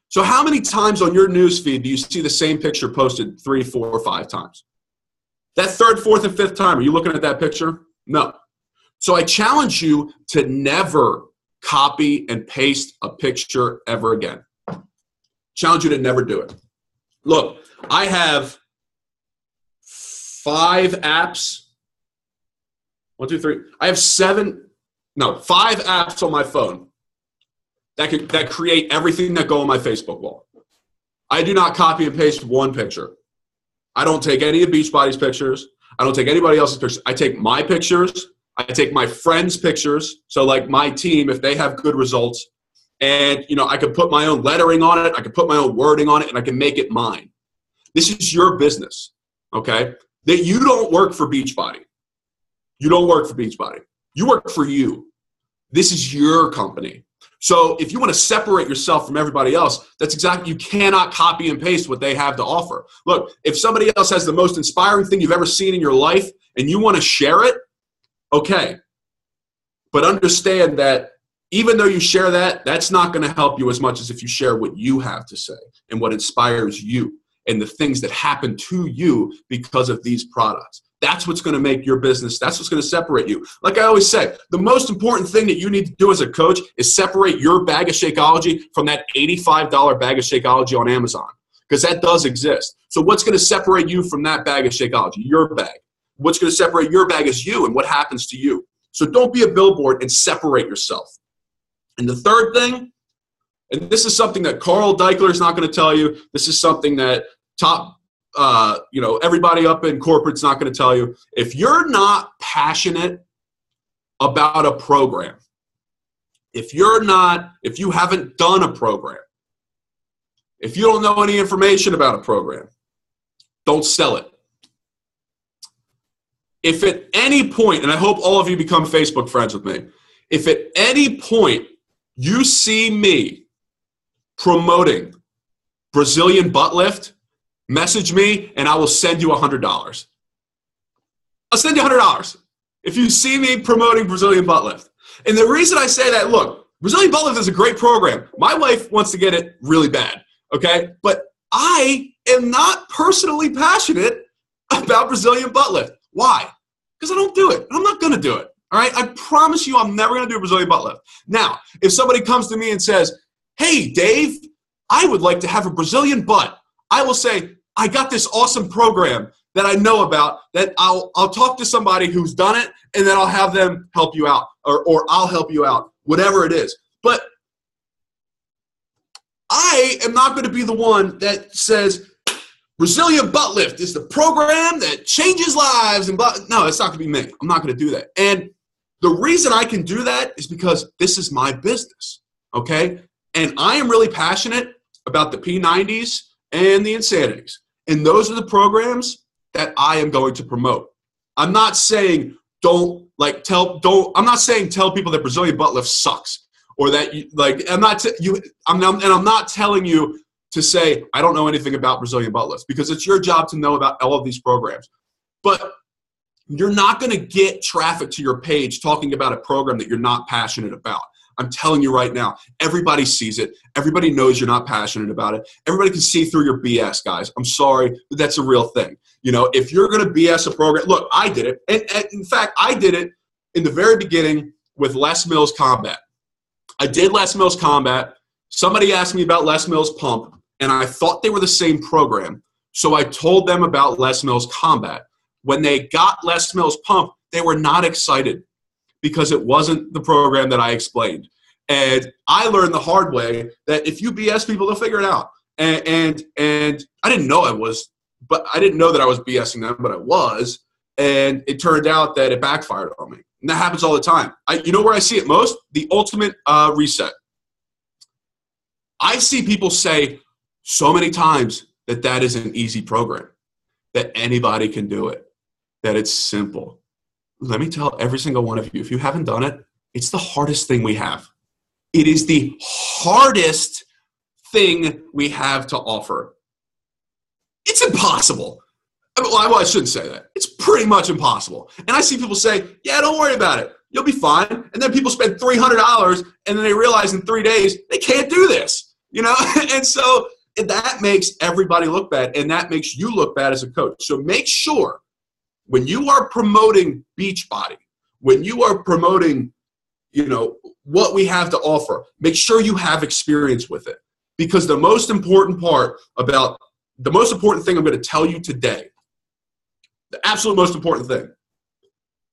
So how many times on your news feed do you see the same picture posted 3, 4, or 5 times? That third, fourth, and fifth time, are you looking at that picture? No. So I challenge you to never copy and paste a picture ever again. Challenge you to never do it. Look, I have 5 apps. 1, 2, 3. I have 5 apps on my phone that create everything that go on my Facebook wall. I do not copy and paste one picture. I don't take any of Beachbody's pictures. I don't take anybody else's pictures. I take my pictures. I take my friends' pictures. So like my team, if they have good results, and I can put my own lettering on it, I can put my own wording on it, and I can make it mine. This is your business, okay? That you don't work for Beachbody. You don't work for Beachbody. You work for you. This is your company. So if you want to separate yourself from everybody else, that's exactly, you cannot copy and paste what they have to offer. Look, if somebody else has the most inspiring thing you've ever seen in your life and you want to share it, okay. But understand that even though you share that, that's not going to help you as much as if you share what you have to say and what inspires you and the things that happen to you because of these products. That's what's going to make your business. That's what's going to separate you. Like I always say, the most important thing that you need to do as a coach is separate your bag of Shakeology from that $85 bag of Shakeology on Amazon, because that does exist. So what's going to separate you from that bag of Shakeology? Your bag. What's going to separate your bag is you and what happens to you. So don't be a billboard and separate yourself. And the third thing, and this is something that Carl Deichler is not going to tell you. This is something that everybody up in corporate's not going to tell you. If you're not passionate about a program, if you haven't done a program, if you don't know any information about a program, don't sell it. If at any point, and I hope all of you become Facebook friends with me, if at any point you see me promoting Brazilian butt lift, message me and I will send you $100. I'll send you $100 if you see me promoting Brazilian butt lift. And the reason I say that, look, Brazilian butt lift is a great program. My wife wants to get it really bad, okay? But I am not personally passionate about Brazilian butt lift. Why? Because I don't do it. I'm not going to do it, all right? I promise you I'm never going to do a Brazilian butt lift. Now, if somebody comes to me and says, hey, Dave, I would like to have a Brazilian butt, I will say, I got this awesome program that I know about that I'll talk to somebody who's done it, and then I'll have them help you out, or I'll help you out, whatever it is. But I am not going to be the one that says Brazilian butt lift is the program that changes lives. No, it's not going to be me. I'm not going to do that. And the reason I can do that is because this is my business, okay? And I am really passionate about the P90s and the Insanities. And those are the programs that I am going to promote. I'm not saying tell people that Brazilian butt lift sucks, or that I'm not telling you to say I don't know anything about Brazilian butt lifts, because it's your job to know about all of these programs. But you're not going to get traffic to your page talking about a program that you're not passionate about. I'm telling you right now, everybody sees it. Everybody knows you're not passionate about it. Everybody can see through your BS, guys. I'm sorry, but that's a real thing. If you're going to BS a program, look, I did it. And in fact, I did it in the very beginning with Les Mills Combat. I did Les Mills Combat. Somebody asked me about Les Mills Pump, and I thought they were the same program. So I told them about Les Mills Combat. When they got Les Mills Pump, they were not excited, because it wasn't the program that I explained. And I learned the hard way that if you BS people, they'll figure it out. And I didn't know I didn't know that I was BSing them, but I was. And it turned out that it backfired on me. And that happens all the time. You know where I see it most? The Ultimate Reset. I see people say so many times that is an easy program, that anybody can do it, that it's simple. Let me tell every single one of you, if you haven't done it, it's the hardest thing we have. It is the hardest thing we have to offer. It's impossible. Well, I shouldn't say that. It's pretty much impossible. And I see people say, yeah, don't worry about it. You'll be fine. And then people spend $300 and then they realize in 3 days they can't do this, And so that makes everybody look bad, and that makes you look bad as a coach. So make sure when you are promoting Beachbody, when you are promoting, what we have to offer, make sure you have experience with it. Because the most important thing I'm going to tell you today, the absolute most important thing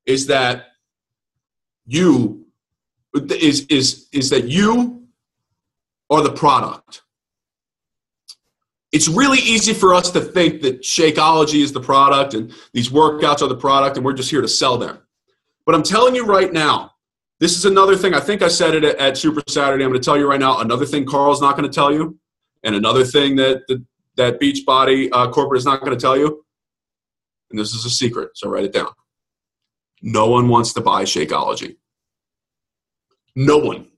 is that you are the product. It's really easy for us to think that Shakeology is the product and these workouts are the product and we're just here to sell them. But I'm telling you right now, this is another thing. I think I said it at Super Saturday. I'm going to tell you right now, another thing Carl's not going to tell you, and another thing that Beachbody corporate is not going to tell you, and this is a secret, so write it down. No one wants to buy Shakeology. No one.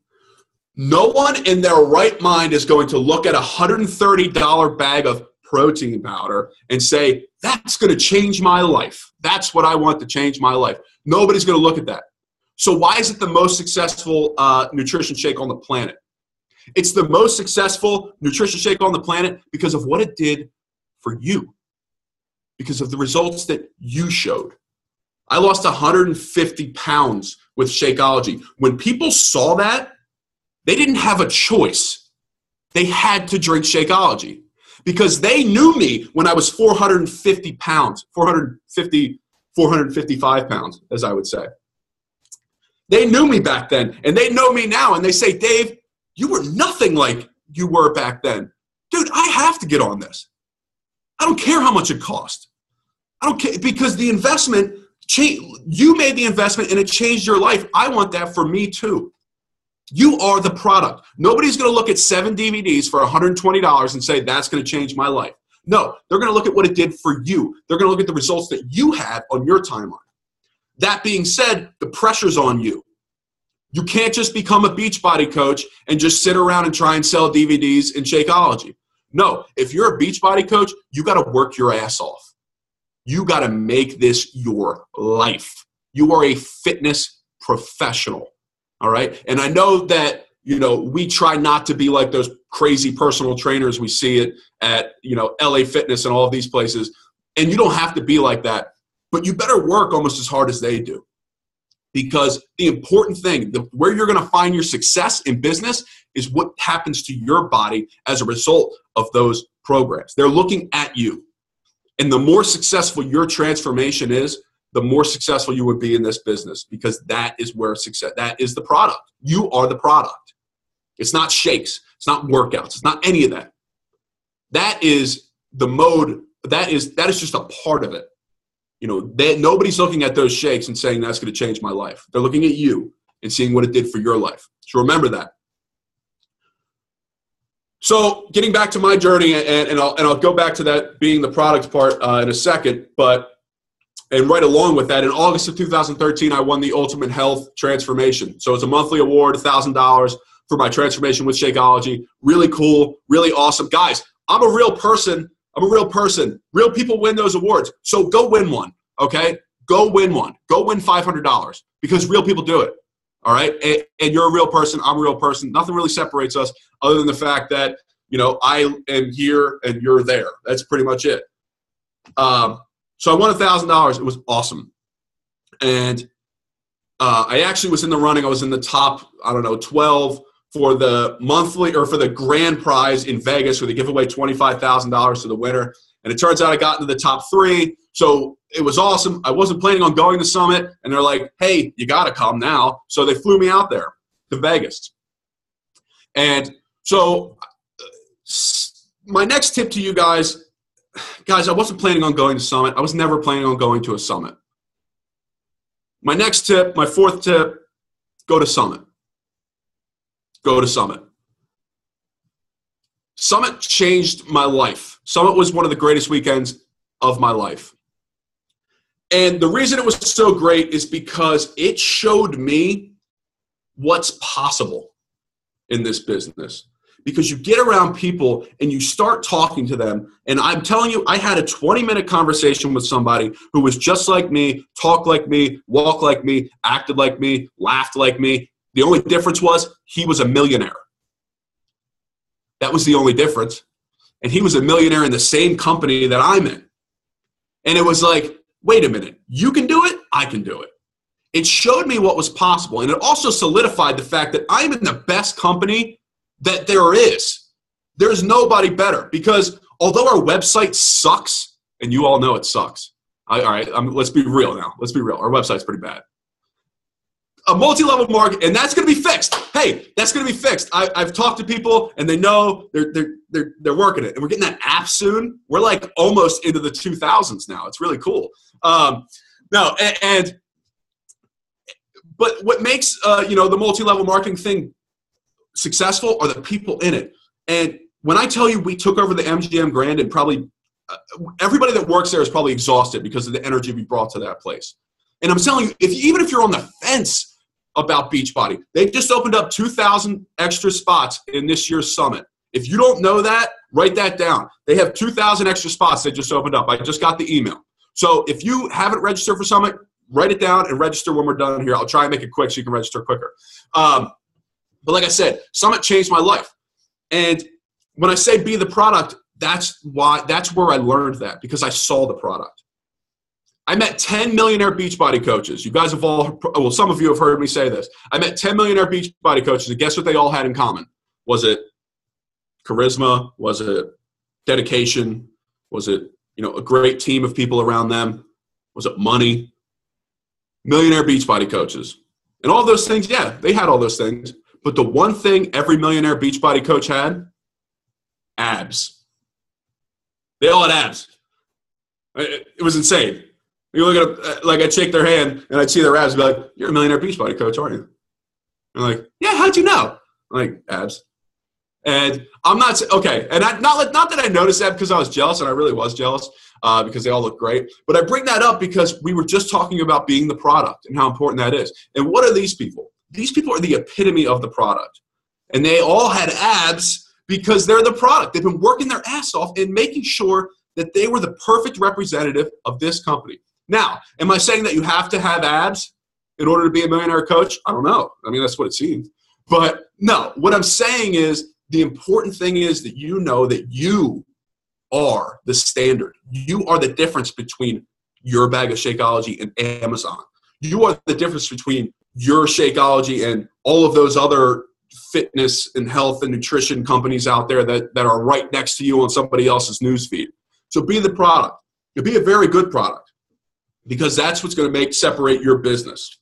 No one in their right mind is going to look at a $130 bag of protein powder and say, that's going to change my life. That's what I want to change my life. Nobody's going to look at that. So why is it the most successful nutrition shake on the planet? It's the most successful nutrition shake on the planet because of what it did for you, because of the results that you showed. I lost 150 pounds with Shakeology. When people saw that, they didn't have a choice. They had to drink Shakeology because they knew me when I was 450 pounds, 455 pounds, as I would say. They knew me back then, and they know me now, and they say, Dave, you were nothing like you were back then. Dude, I have to get on this. I don't care how much it cost. I don't care because the investment, you made the investment, and it changed your life. I want that for me too. You are the product. Nobody's going to look at 7 DVDs for $120 and say, that's going to change my life. No, they're going to look at what it did for you. They're going to look at the results that you had on your timeline. That being said, the pressure's on you. You can't just become a Beachbody coach and just sit around and try and sell DVDs in Shakeology. No, if you're a Beachbody coach, you got to work your ass off. You got to make this your life. You are a fitness professional, all right? And I know that, we try not to be like those crazy personal trainers we see at LA Fitness and all of these places. And you don't have to be like that. But you better work almost as hard as they do. Because the important thing, where you're going to find your success in business is what happens to your body as a result of those programs. They're looking at you. And the more successful your transformation is, the more successful you would be in this business because that is where success, that is the product. You are the product. It's not shakes. It's not workouts. It's not any of that. That is the mode. That is just a part of it. Nobody's looking at those shakes and saying that's going to change my life. They're looking at you and seeing what it did for your life. So remember that. So getting back to my journey, and I'll go back to that being the product part in a second, and right along with that, in August of 2013, I won the Ultimate Health Transformation. So it's a monthly award, $1,000 for my transformation with Shakeology. Really cool, really awesome. Guys, I'm a real person. Real people win those awards. So go win one, okay? Go win one. Go win $500 because real people do it, all right? And you're a real person. I'm a real person. Nothing really separates us other than the fact that, I am here and you're there. That's pretty much it. So I won $1,000. It was awesome. And I actually was in the running. I was in the top, 12 for the monthly or for the grand prize in Vegas where they give away $25,000 to the winner. And it turns out I got into the top 3. So it was awesome. I wasn't planning on going to Summit. And they're like, hey, you got to come now. So they flew me out there to Vegas. And so my next tip to you guys, I wasn't planning on going to Summit. I was never planning on going to a Summit. My next tip, my 4th tip, go to Summit. Go to Summit. Summit changed my life. Summit was one of the greatest weekends of my life. And the reason it was so great is because it showed me what's possible in this business. because you get around people and you start talking to them. And I'm telling you, I had a 20-minute conversation with somebody who was just like me, talked like me, walked like me, acted like me, laughed like me. The only difference was he was a millionaire. That was the only difference. And he was a millionaire in the same company that I'm in. And it was like, wait a minute, you can do it, I can do it. It showed me what was possible. And it also solidified the fact that I'm in the best company that there is. There's nobody better, because although our website sucks, and you all know it sucks. All right, let's be real now. Let's be real. Our website's pretty bad. A multi-level market, and that's going to be fixed. Hey, that's going to be fixed. I've talked to people, and they know they're working it. And we're getting that app soon. We're like almost into the 2000s now. It's really cool. But what makes the multi-level marketing thing successful are the people in it. And when I tell you we took over the MGM Grand, and probably everybody that works there is probably exhausted because of the energy we brought to that place. And I'm telling you, even if you're on the fence about Beachbody, they just opened up 2,000 extra spots in this year's summit. If you don't know that, write that down. They have 2,000 extra spots they just opened up. I just got the email. So if you haven't registered for Summit, write it down and register when we're done here. I'll try and make it quick so you can register quicker. But like I said, Summit changed my life. And when I say be the product, that's where I learned that, because I saw the product. I met 10 millionaire Beachbody coaches. You guys have some of you have heard me say this. I met 10 millionaire Beachbody coaches, and guess what they all had in common? Was it charisma? Was it dedication? Was it, a great team of people around them? Was it money? Millionaire Beachbody coaches. And all those things, yeah, they had all those things. But the one thing every millionaire Beachbody coach had, abs. They all had abs. It was insane. You look at like I'd shake their hand and I'd see their abs and be like, "You're a millionaire Beachbody coach, aren't you?" And like, "Yeah, how'd you know?" I'm like, abs. And I'm not okay. And not that I noticed that because I was jealous, and I really was jealous because they all look great. But I bring that up because we were just talking about being the product and how important that is. And what are these people? These people are the epitome of the product. And they all had abs because they're the product. They've been working their ass off and making sure that they were the perfect representative of this company. Now, am I saying that you have to have abs in order to be a millionaire coach? I don't know. I mean, that's what it seems. But no, what I'm saying is the important thing is that you know that you are the standard. You are the difference between your bag of Shakeology and Amazon. You are the difference between your Shakeology and all of those other fitness and health and nutrition companies out there that are right next to you on somebody else's newsfeed. So be the product. You'll be a very good product, because that's what's going to separate your business.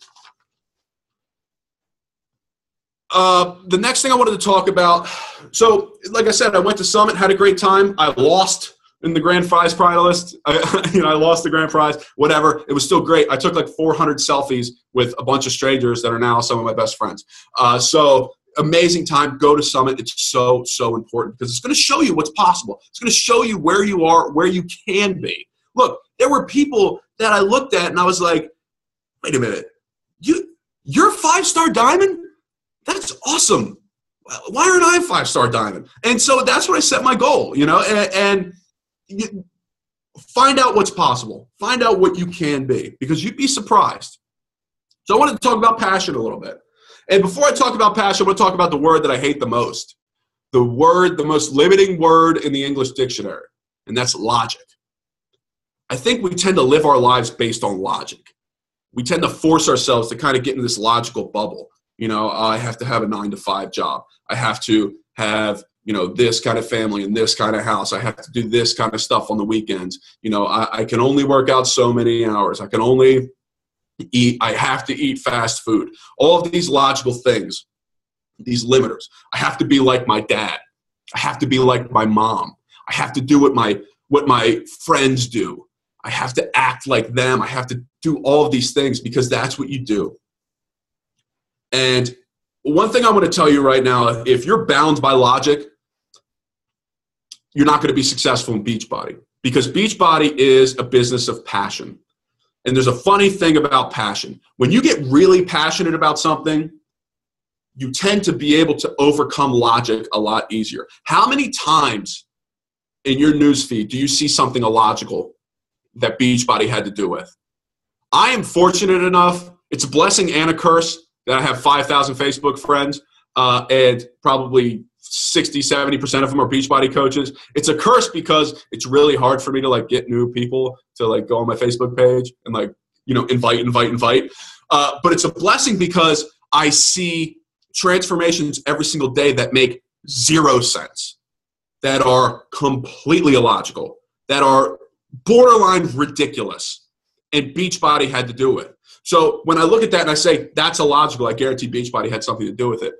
The next thing I wanted to talk about, so like I said, I went to Summit, had a great time. I lost in the grand prize finalist. I lost the grand prize, whatever. It was still great. I took like 400 selfies with a bunch of strangers that are now some of my best friends. So amazing time. Go to Summit. It's so, so important because it's going to show you what's possible. It's going to show you where you are, where you can be. Look, there were people that I looked at and I was like, wait a minute, you're a 5-star diamond? That's awesome. Why aren't I a 5-star diamond? And so that's what I set my goal, and find out what's possible. Find out what you can be, because you'd be surprised. So I wanted to talk about passion a little bit. And before I talk about passion, I want to talk about the word that I hate the most. The most limiting word in the English dictionary, and that's logic. I think we tend to live our lives based on logic. We tend to force ourselves to kind of get in this logical bubble. I have to have a 9-to-5 job. I have to have, this kind of family and this kind of house. I have to do this kind of stuff on the weekends. I can only work out so many hours. I can only eat. I have to eat fast food. All of these logical things, these limiters. I have to be like my dad. I have to be like my mom. I have to do what my friends do. I have to act like them. I have to do all of these things because that's what you do. And one thing I want to tell you right now, if you're bound by logic, you're not going to be successful in Beachbody, because Beachbody is a business of passion. And there's a funny thing about passion. When you get really passionate about something, you tend to be able to overcome logic a lot easier. How many times in your newsfeed do you see something illogical that Beachbody had to do with? I am fortunate enough, it's a blessing and a curse, that I have 5,000 Facebook friends, and probably 60-70% of them are Beachbody coaches. It's a curse because it's really hard for me to like get new people to like go on my Facebook page and like, you know, invite. But it's a blessing because I see transformations every single day that make zero sense, that are completely illogical, that are borderline ridiculous. And Beachbody had to do it. So when I look at that and I say, that's illogical, I guarantee Beachbody had something to do with it.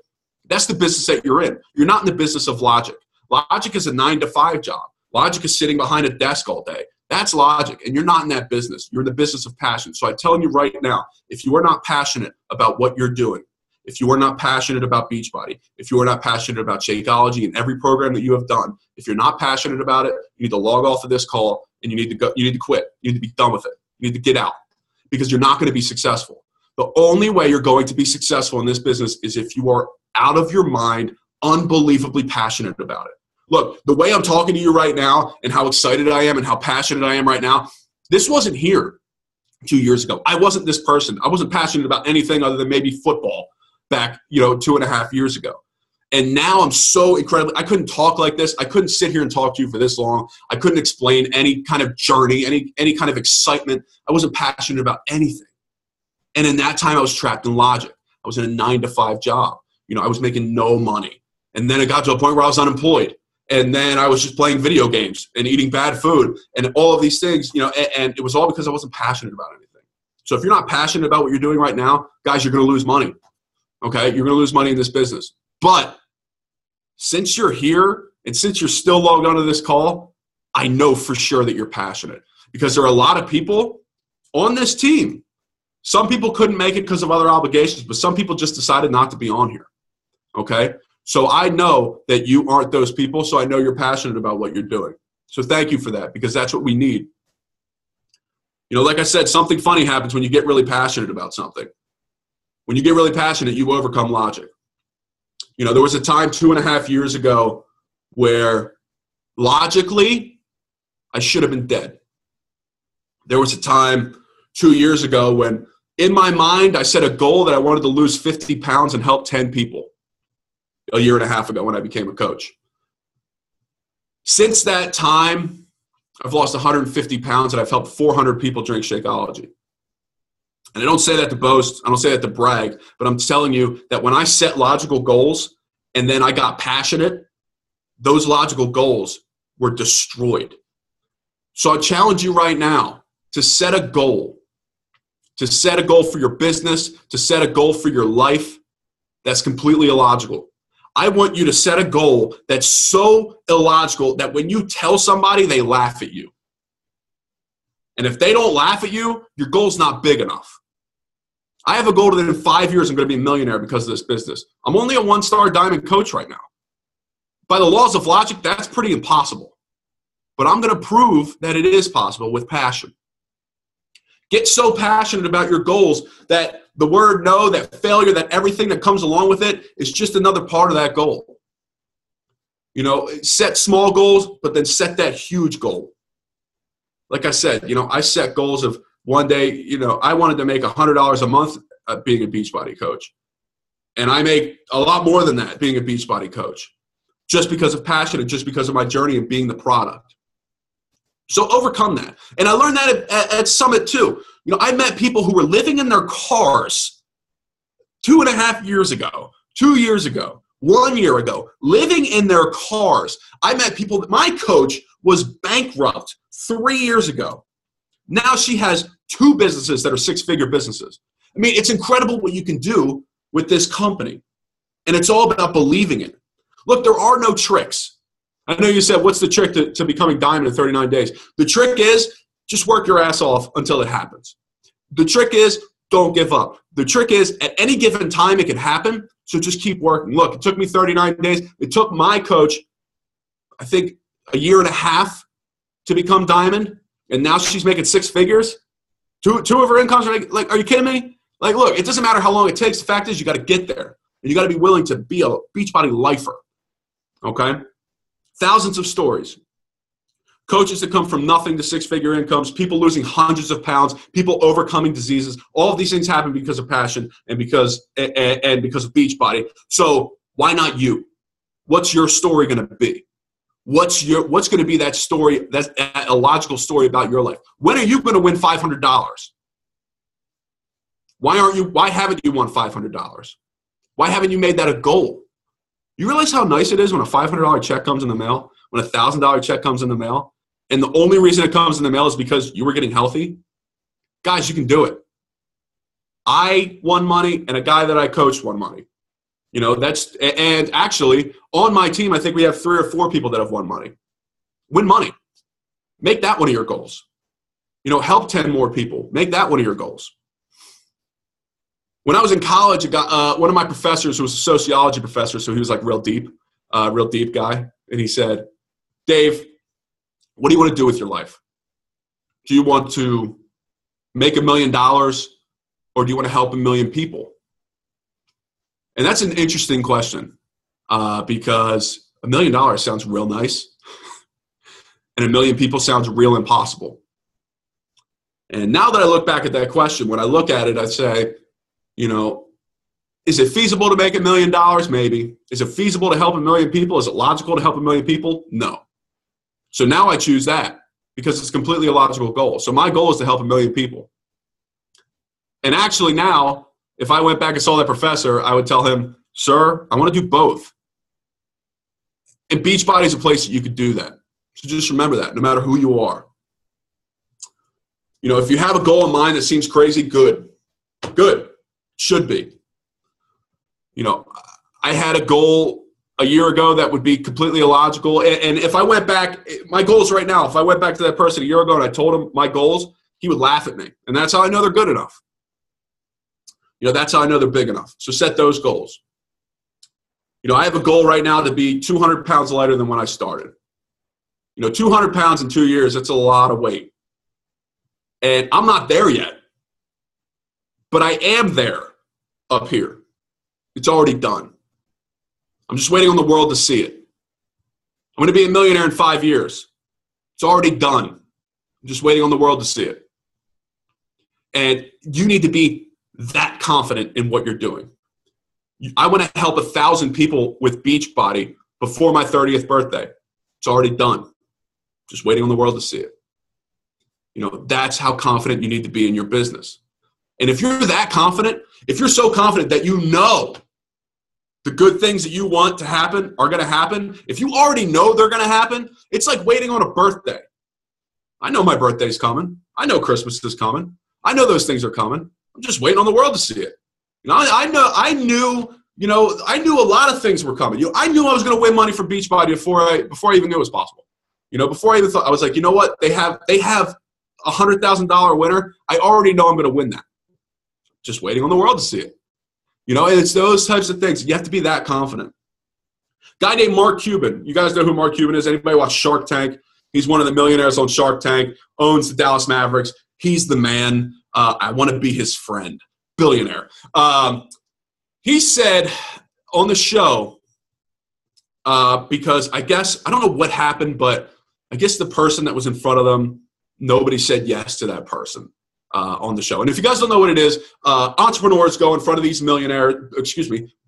That's the business that you're in. You're not in the business of logic. Logic is a 9-to-5 job. Logic is sitting behind a desk all day. That's logic, and you're not in that business. You're in the business of passion. So I'm telling you right now, if you are not passionate about what you're doing, if you are not passionate about Beachbody, if you are not passionate about Shakeology and every program that you have done, if you're not passionate about it, you need to log off of this call and you need to go. You need to quit. You need to be done with it. You need to get out because you're not going to be successful. The only way you're going to be successful in this business is if you are out of your mind, unbelievably passionate about it. Look, the way I'm talking to you right now and how excited I am and how passionate I am right now, this wasn't here 2 years ago. I wasn't this person. I wasn't passionate about anything other than maybe football back, 2.5 years ago. And now I'm so incredibly, I couldn't talk like this. I couldn't sit here and talk to you for this long. I couldn't explain any kind of journey, any kind of excitement. I wasn't passionate about anything. And in that time, I was trapped in logic. I was in a 9-to-5 job. I was making no money. And then it got to a point where I was unemployed. And then I was just playing video games and eating bad food and all of these things, and it was all because I wasn't passionate about anything. So if you're not passionate about what you're doing right now, guys, you're going to lose money. Okay? You're going to lose money in this business. But since you're here and since you're still logged onto this call, I know for sure that you're passionate because there are a lot of people on this team. Some people couldn't make it because of other obligations, but some people just decided not to be on here. Okay? So I know that you aren't those people, so I know you're passionate about what you're doing. So thank you for that because that's what we need. Like I said, something funny happens when you get really passionate about something. When you get really passionate, you overcome logic. There was a time 2.5 years ago where logically I should have been dead. There was a time 2 years ago when in my mind I set a goal that I wanted to lose 50 pounds and help 10 people. A year and a half ago when I became a coach. Since that time, I've lost 150 pounds and I've helped 400 people drink Shakeology. And I don't say that to boast, I don't say that to brag, but I'm telling you that when I set logical goals and then I got passionate, those logical goals were destroyed. So I challenge you right now to set a goal for your business, to set a goal for your life that's completely illogical. I want you to set a goal that's so illogical that when you tell somebody, they laugh at you. And if they don't laugh at you, your goal's not big enough. I have a goal that in 5 years I'm going to be a millionaire because of this business. I'm only a 1-star diamond coach right now. By the laws of logic, that's pretty impossible. But I'm going to prove that it is possible with passion. Get so passionate about your goals that the word no, that failure, that everything that comes along with it is just another part of that goal. Set small goals, but then set that huge goal. Like I said, I set goals of one day, I wanted to make $100 a month being a Beachbody coach. And I make a lot more than that being a Beachbody coach just because of passion and just because of my journey and being the product. So overcome that. And I learned that at Summit too. I met people who were living in their cars 2.5 years ago, 2 years ago, 1 year ago, living in their cars. I met people that my coach was bankrupt 3 years ago. Now she has 2 businesses that are 6-figure businesses. I mean, it's incredible what you can do with this company. And it's all about believing it. Look, there are no tricks. I know you said, what's the trick to becoming diamond in 39 days? The trick is just work your ass off until it happens. The trick is don't give up. The trick is at any given time it can happen, so just keep working. Look, it took me 39 days. It took my coach, I think, a year and a half to become diamond, and now she's making 6 figures. Two of her incomes are making, are you kidding me? Look, it doesn't matter how long it takes. The fact is you got to get there. and you got to be willing to be a Beachbody lifer. Okay? Thousands of stories. Coaches that come from nothing to six-figure incomes, people losing hundreds of pounds, people overcoming diseases. All of these things happen because of passion and because of Beachbody. So why not you? What's your story going to be? What's going to be that story? That's a logical story about your life. When are you going to win $500? Why haven't you won $500? Why haven't you made that a goal? You realize how nice it is when a $500 check comes in the mail, when a $1,000 check comes in the mail, and the only reason it comes in the mail is because you were getting healthy? Guys, you can do it. I won money, and a guy that I coached won money. And actually, on my team, I think we have 3 or 4 people that have won money. Win money. Make that one of your goals. Help 10 more people. Make that one of your goals. When I was in college, one of my professors, who was a sociology professor, so he was like real deep guy, and he said, Dave, what do you want to do with your life? Do you want to make $1 million, or do you want to help 1 million people? And that's an interesting question because $1 million sounds real nice, and 1 million people sounds real impossible. And now that I look back at that question, when I look at it, I say, is it feasible to make $1 million? Maybe. Is it feasible to help 1 million people? Is it logical to help 1 million people? No. So now I choose that because it's completely a logical goal. So my goal is to help 1 million people. And actually now, if I went back and saw that professor, I would tell him, sir, I want to do both. And Beachbody is a place that you could do that. So just remember that, no matter who you are. If you have a goal in mind that seems crazy, good. Should be. I had a goal a year ago that would be completely illogical. And if I went back, my goals right now, if I went back to that person a year ago and I told him my goals, he would laugh at me. And that's how I know they're good enough. That's how I know they're big enough. So set those goals. I have a goal right now to be 200 pounds lighter than when I started. 200 pounds in 2 years, that's a lot of weight. And I'm not there yet. But I am there up here. It's already done. I'm just waiting on the world to see it. I'm going to be a millionaire in 5 years. It's already done. I'm just waiting on the world to see it. And you need to be that confident in what you're doing. I want to help 1,000 people with Beachbody before my 30th birthday. It's already done. Just waiting on the world to see it. That's how confident you need to be in your business. And if you're that confident, if you're so confident that the good things that you want to happen are going to happen, if you already know they're going to happen, it's like waiting on a birthday. I know my birthday's coming. I know Christmas is coming. I know those things are coming. I'm just waiting on the world to see it. I knew a lot of things were coming. I knew I was going to win money from Beachbody before I even knew it was possible. Before I even thought, I was like, what? They have a $100,000 winner. I already know I'm going to win that. Just waiting on the world to see it. And it's those types of things. You have to be that confident. Guy named Mark Cuban. You guys know who Mark Cuban is? Anybody watch Shark Tank? He's one of the millionaires on Shark Tank, owns the Dallas Mavericks. He's the man. I want to be his friend. Billionaire. He said on the show, because I don't know what happened, but I guess the person that was in front of them, nobody said yes to that person. On the show. And if you guys don't know what it is, entrepreneurs go in front of these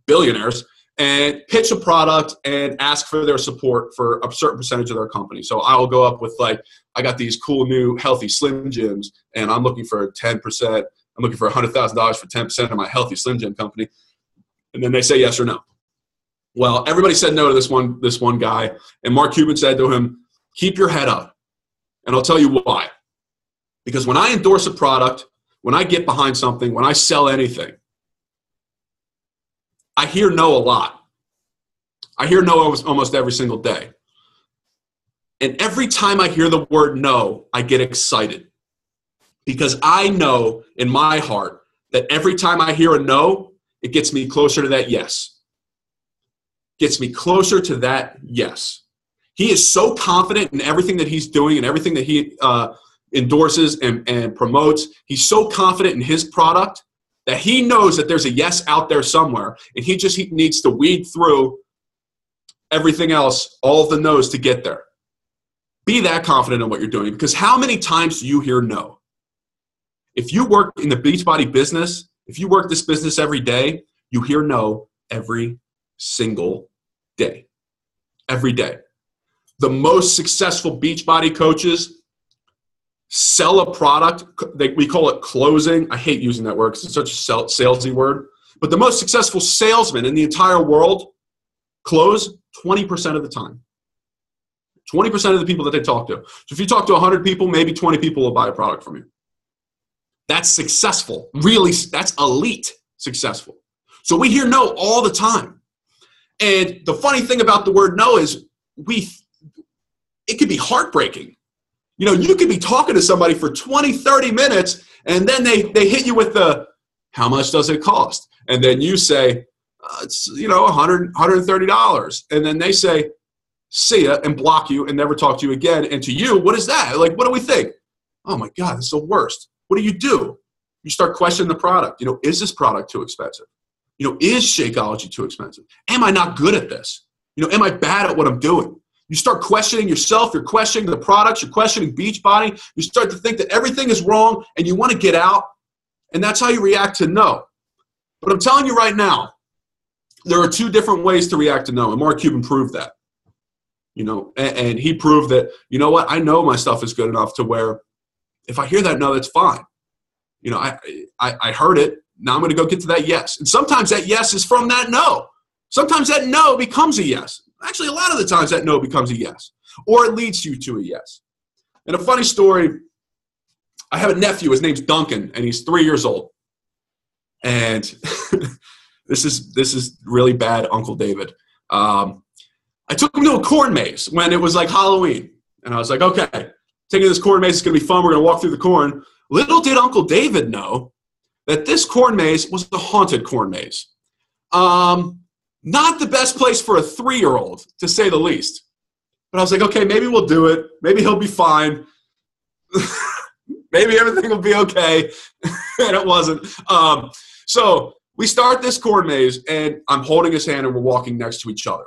billionaires, and pitch a product and ask for their support for a certain percentage of their company. So I'll go up with I got these cool new healthy Slim Jims, and I'm looking for 10%. I'm looking for $100,000 for 10% of my healthy Slim Jim company. And then they say yes or no. Well, everybody said no to this one guy. And Mark Cuban said to him, keep your head up. And I'll tell you why. Because when I endorse a product, when I get behind something, when I sell anything, I hear no a lot. I hear no almost every single day. And every time I hear the word no, I get excited. Because I know in my heart that every time I hear a no, it gets me closer to that yes. Gets me closer to that yes. He is so confident in everything that he's doing and everything that he endorses and promotes. He's so confident in his product that he knows that there's a yes out there somewhere, and he needs to weed through everything else, all of the no's to get there. Be that confident in what you're doing, because how many times do you hear no? If you work in the Beachbody business, if you work this business every day, you hear no every single day. Every day. The most successful Beachbody coaches sell a product. We call it closing. I hate using that word because it's such a salesy word. But the most successful salesmen in the entire world close 20% of the time. 20% of the people that they talk to. So if you talk to 100 people, maybe 20 people will buy a product from you. That's successful. Really, that's elite successful. So we hear no all the time. And the funny thing about the word no is it could be heartbreaking. You know, you could be talking to somebody for 20, 30 minutes, and then they hit you with the, how much does it cost? And then you say, it's, $100, $130. And then they say, see ya, and block you and never talk to you again. And to you, what is that? Like, what do we think? Oh my God, it's the worst. What do? You start questioning the product. Is this product too expensive? Is Shakeology too expensive? Am I not good at this? Am I bad at what I'm doing? You start questioning yourself. You're questioning the products. You're questioning Beachbody. You start to think that everything is wrong and you want to get out. And that's how you react to no. But I'm telling you right now, there are two different ways to react to no. And Mark Cuban proved that. And he proved that, I know my stuff is good enough to where if I hear that no, that's fine. I heard it. Now I'm going to go get to that yes. And sometimes that yes is from that no. Sometimes that no becomes a yes. Actually, a lot of the times that no becomes a yes. Or it leads you to a yes. And a funny story, I have a nephew. His name's Duncan, and he's 3 years old. And this is really bad, Uncle David. I took him to a corn maze when it was like Halloween. And I was like, okay, taking this corn maze, it's going to be fun. We're going to walk through the corn. Little did Uncle David know that this corn maze was a haunted corn maze. Not the best place for a 3-year-old, to say the least. But I was like, okay, maybe we'll do it. Maybe he'll be fine. Maybe everything will be okay. And it wasn't. So we start this corn maze, and I'm holding his hand, and we're walking next to each other.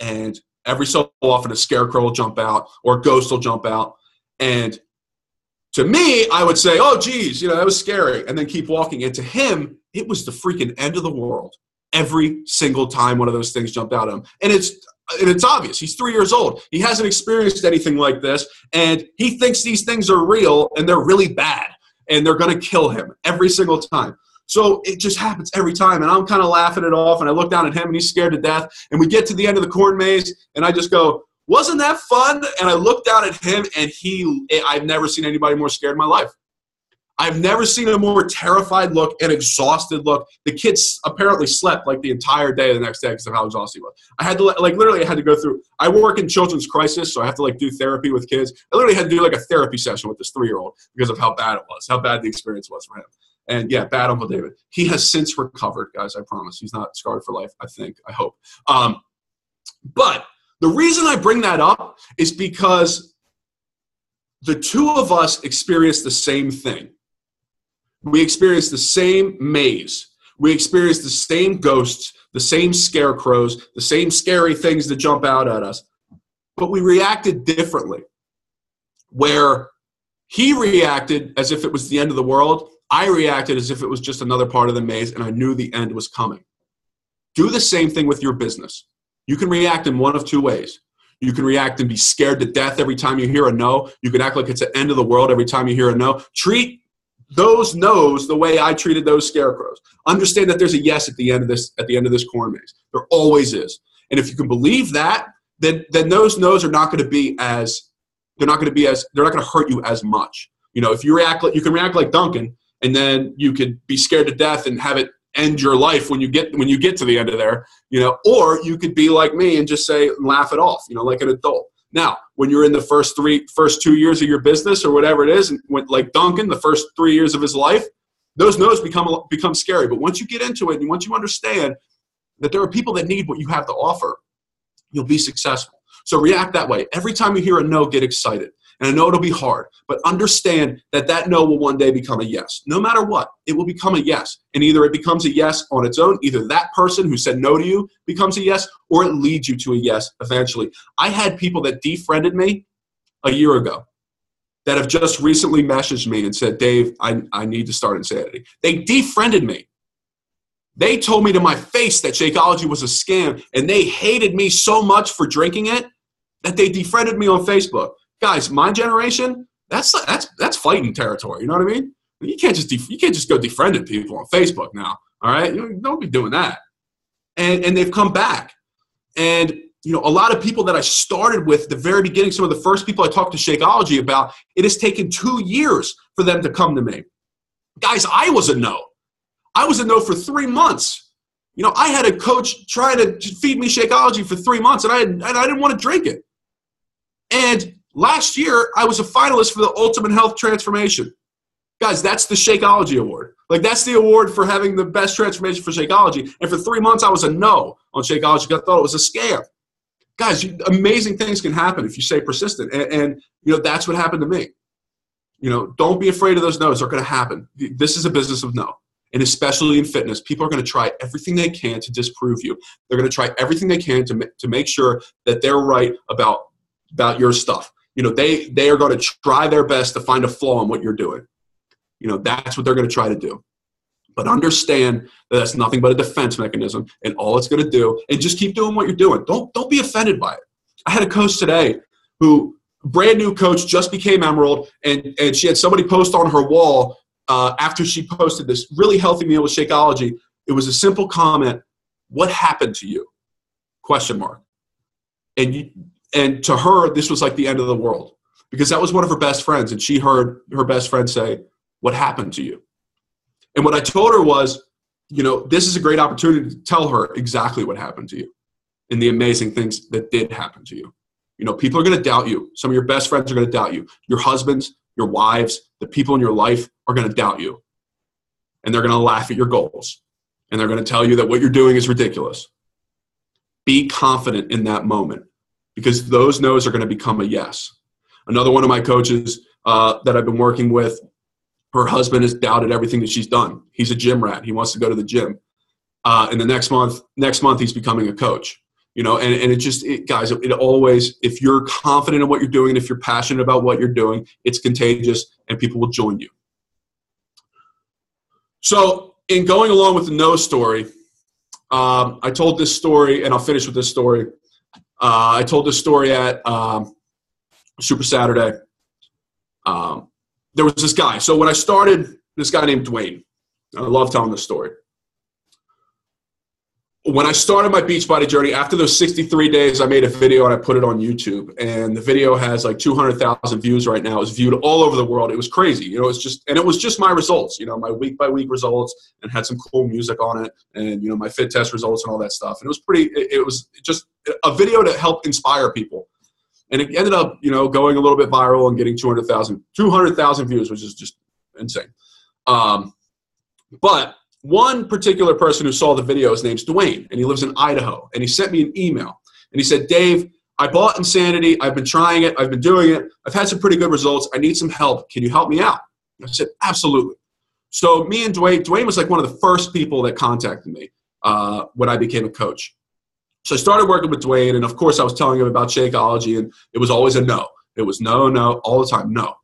And every so often, a scarecrow will jump out, or a ghost will jump out. And to me, I would say, oh, geez, that was scary, and then keep walking. And to him, it was the freaking end of the world. Every single time one of those things jumped out at him. And it's obvious. He's 3 years old. He hasn't experienced anything like this, and he thinks these things are real, and they're really bad, and they're going to kill him every single time. So it just happens every time, and I'm kind of laughing it off, and I look down at him, and he's scared to death, and we get to the end of the corn maze, and I just go, wasn't that fun? And I look down at him, and I've never seen anybody more scared in my life. I've never seen a more terrified look and exhausted look. The kids apparently slept like the entire day the next day because of how exhausted he was. I had to literally I had to go through. I work in children's crisis, so I have to do therapy with kids. I literally had to do a therapy session with this 3-year-old because of how bad it was, how bad the experience was for him. And yeah, bad Uncle David. He has since recovered, guys. I promise. He's not scarred for life. I hope. But the reason I bring that up is because the two of us experienced the same thing. We experienced the same maze. We experienced the same ghosts, the same scarecrows, the same scary things that jump out at us. But we reacted differently. Where he reacted as if it was the end of the world, I reacted as if it was just another part of the maze, and I knew the end was coming. Do the same thing with your business. You can react in one of two ways. You can react and be scared to death every time you hear a no. You can act like it's the end of the world every time you hear a no. Treat those no's the way I treated those scarecrows. Understand that there's a yes at the end of this corn maze. There always is. And if you can believe that, then those no's are not going to be they're not going to hurt you as much. If you can react like Duncan, and then you could be scared to death and have it end your life when you get to the end of there, or you could be like me and just say, laugh it off, like an adult. Now, when you're in the first 2 years of your business or whatever it is, and like Duncan, the first 3 years of his life, those no's become scary. But once you get into it and once you understand that there are people that need what you have to offer, you'll be successful. So react that way. Every time you hear a no, get excited. And I know it'll be hard, but understand that that no will one day become a yes. No matter what, it will become a yes. And either it becomes a yes on its own, either that person who said no to you becomes a yes, or it leads you to a yes eventually. I had people that defriended me a year ago that have just recently messaged me and said, Dave, I need to start Insanity. They defriended me. They told me to my face that Shakeology was a scam, and they hated me so much for drinking it that they defriended me on Facebook. Guys, my generation, that's fighting territory. You know what I mean? You can't just go defriending people on Facebook now. All right, don't be doing that. And they've come back. And a lot of people that I started with at the very beginning, some of the first people I talked to Shakeology about, it has taken 2 years for them to come to me. Guys, I was a no. I was a no for 3 months. I had a coach try to feed me Shakeology for 3 months, and I didn't want to drink it. And last year, I was a finalist for the Ultimate Health Transformation. Guys, that's the Shakeology Award. That's the award for having the best transformation for Shakeology. And for 3 months, I was a no on Shakeology because I thought it was a scam. Guys, amazing things can happen if you stay persistent. And that's what happened to me. Don't be afraid of those no's. They're going to happen. This is a business of no. And especially in fitness, people are going to try everything they can to disprove you. They're going to try everything they can to make sure that they're right about your stuff. They are going to try their best to find a flaw in what you're doing. That's what they're going to try to do. But understand that that's nothing but a defense mechanism, and all it's going to do, and just keep doing what you're doing. Don't be offended by it. I had a coach today who, brand new coach, just became Emerald, and she had somebody post on her wall after she posted this really healthy meal with Shakeology. It was a simple comment, "What happened to you?" ? And to her, this was like the end of the world, because that was one of her best friends, and she heard her best friend say, "What happened to you?" And what I told her was, this is a great opportunity to tell her exactly what happened to you and the amazing things that did happen to you. People are going to doubt you. Some of your best friends are going to doubt you. Your husbands, your wives, the people in your life are going to doubt you. And they're going to laugh at your goals. And they're going to tell you that what you're doing is ridiculous. Be confident in that moment, because those no's are going to become a yes. Another one of my coaches that I've been working with, her husband has doubted everything that she's done. He's a gym rat. He wants to go to the gym. And the next month he's becoming a coach. And guys, it always, if you're confident in what you're doing, and if you're passionate about what you're doing, it's contagious and people will join you. So in going along with the no story, I told this story, and I'll finish with this story. I told this story at Super Saturday. There was this guy. So when I started, this guy named Dwayne. I love telling this story. When I started my Beachbody journey, after those 63 days, I made a video and I put it on YouTube. And the video has like 200,000 views right now. It's viewed all over the world. It was crazy. It was just my results, my week-by-week results, and had some cool music on it, and, my fit test results and all that stuff. And it was just a video to help inspire people. And it ended up, going a little bit viral and getting 200,000 views, which is just insane. But one particular person who saw the video, his name's Dwayne, and he lives in Idaho. And he sent me an email. And he said, Dave, I bought Insanity. I've been trying it. I've been doing it. I've had some pretty good results. I need some help. Can you help me out? And I said, absolutely. So me and Dwayne was like one of the first people that contacted me when I became a coach. So I started working with Dwayne, and of course I was telling him about Shakeology, and it was always a no. It was no, all the time. No.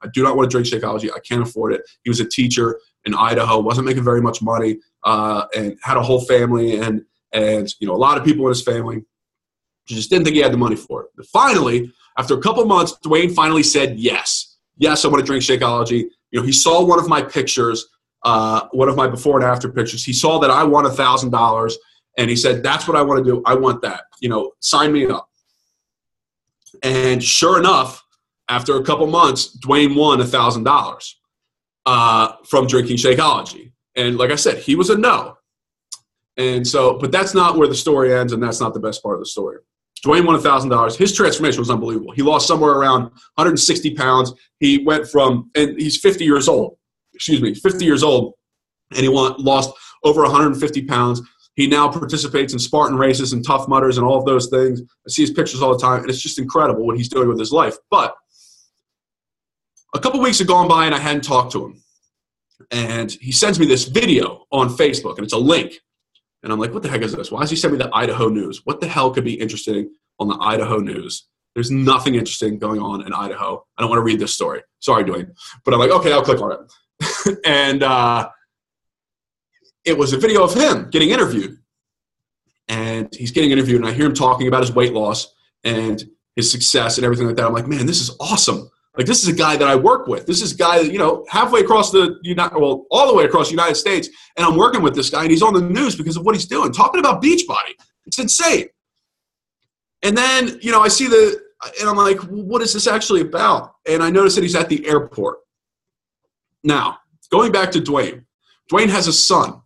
I do not want to drink Shakeology. I can't afford it. He was a teacher in Idaho, wasn't making very much money, and had a whole family and a lot of people in his family. He just didn't think he had the money for it. But finally, after a couple months, Dwayne finally said yes. Yes, I want to drink Shakeology. He saw one of my pictures, one of my before and after pictures. He saw that I won $1,000, and he said, that's what I want to do. I want that. Sign me up. And sure enough, after a couple months, Dwayne won $1,000 from drinking Shakeology. And like I said, he was a no. And so, but that's not where the story ends, and that's not the best part of the story. Dwayne won $1,000. His transformation was unbelievable. He lost somewhere around 160 pounds. He went from, and he's 50 years old, and he lost over 150 pounds. He now participates in Spartan races and Tough Mudders and all of those things. I see his pictures all the time, and it's just incredible what he's doing with his life. But a couple weeks had gone by and I hadn't talked to him. And he sends me this video on Facebook, and it's a link. And I'm like, what the heck is this? Why does he send me the Idaho news? What the hell could be interesting on the Idaho news? There's nothing interesting going on in Idaho. I don't want to read this story. Sorry, Dwayne. But I'm like, okay, I'll click on it. And it was a video of him getting interviewed. And he's getting interviewed, and I hear him talking about his weight loss and his success and everything like that. I'm like, man, this is awesome. Like, this is a guy that I work with. This is a guy that, you know, halfway across all the way across the United States, and I'm working with this guy, and he's on the news because of what he's doing, talking about Beachbody. It's insane. And then, you know, I see and I'm like, what is this actually about? And I notice that he's at the airport. Now, going back to Dwayne. Dwayne has a son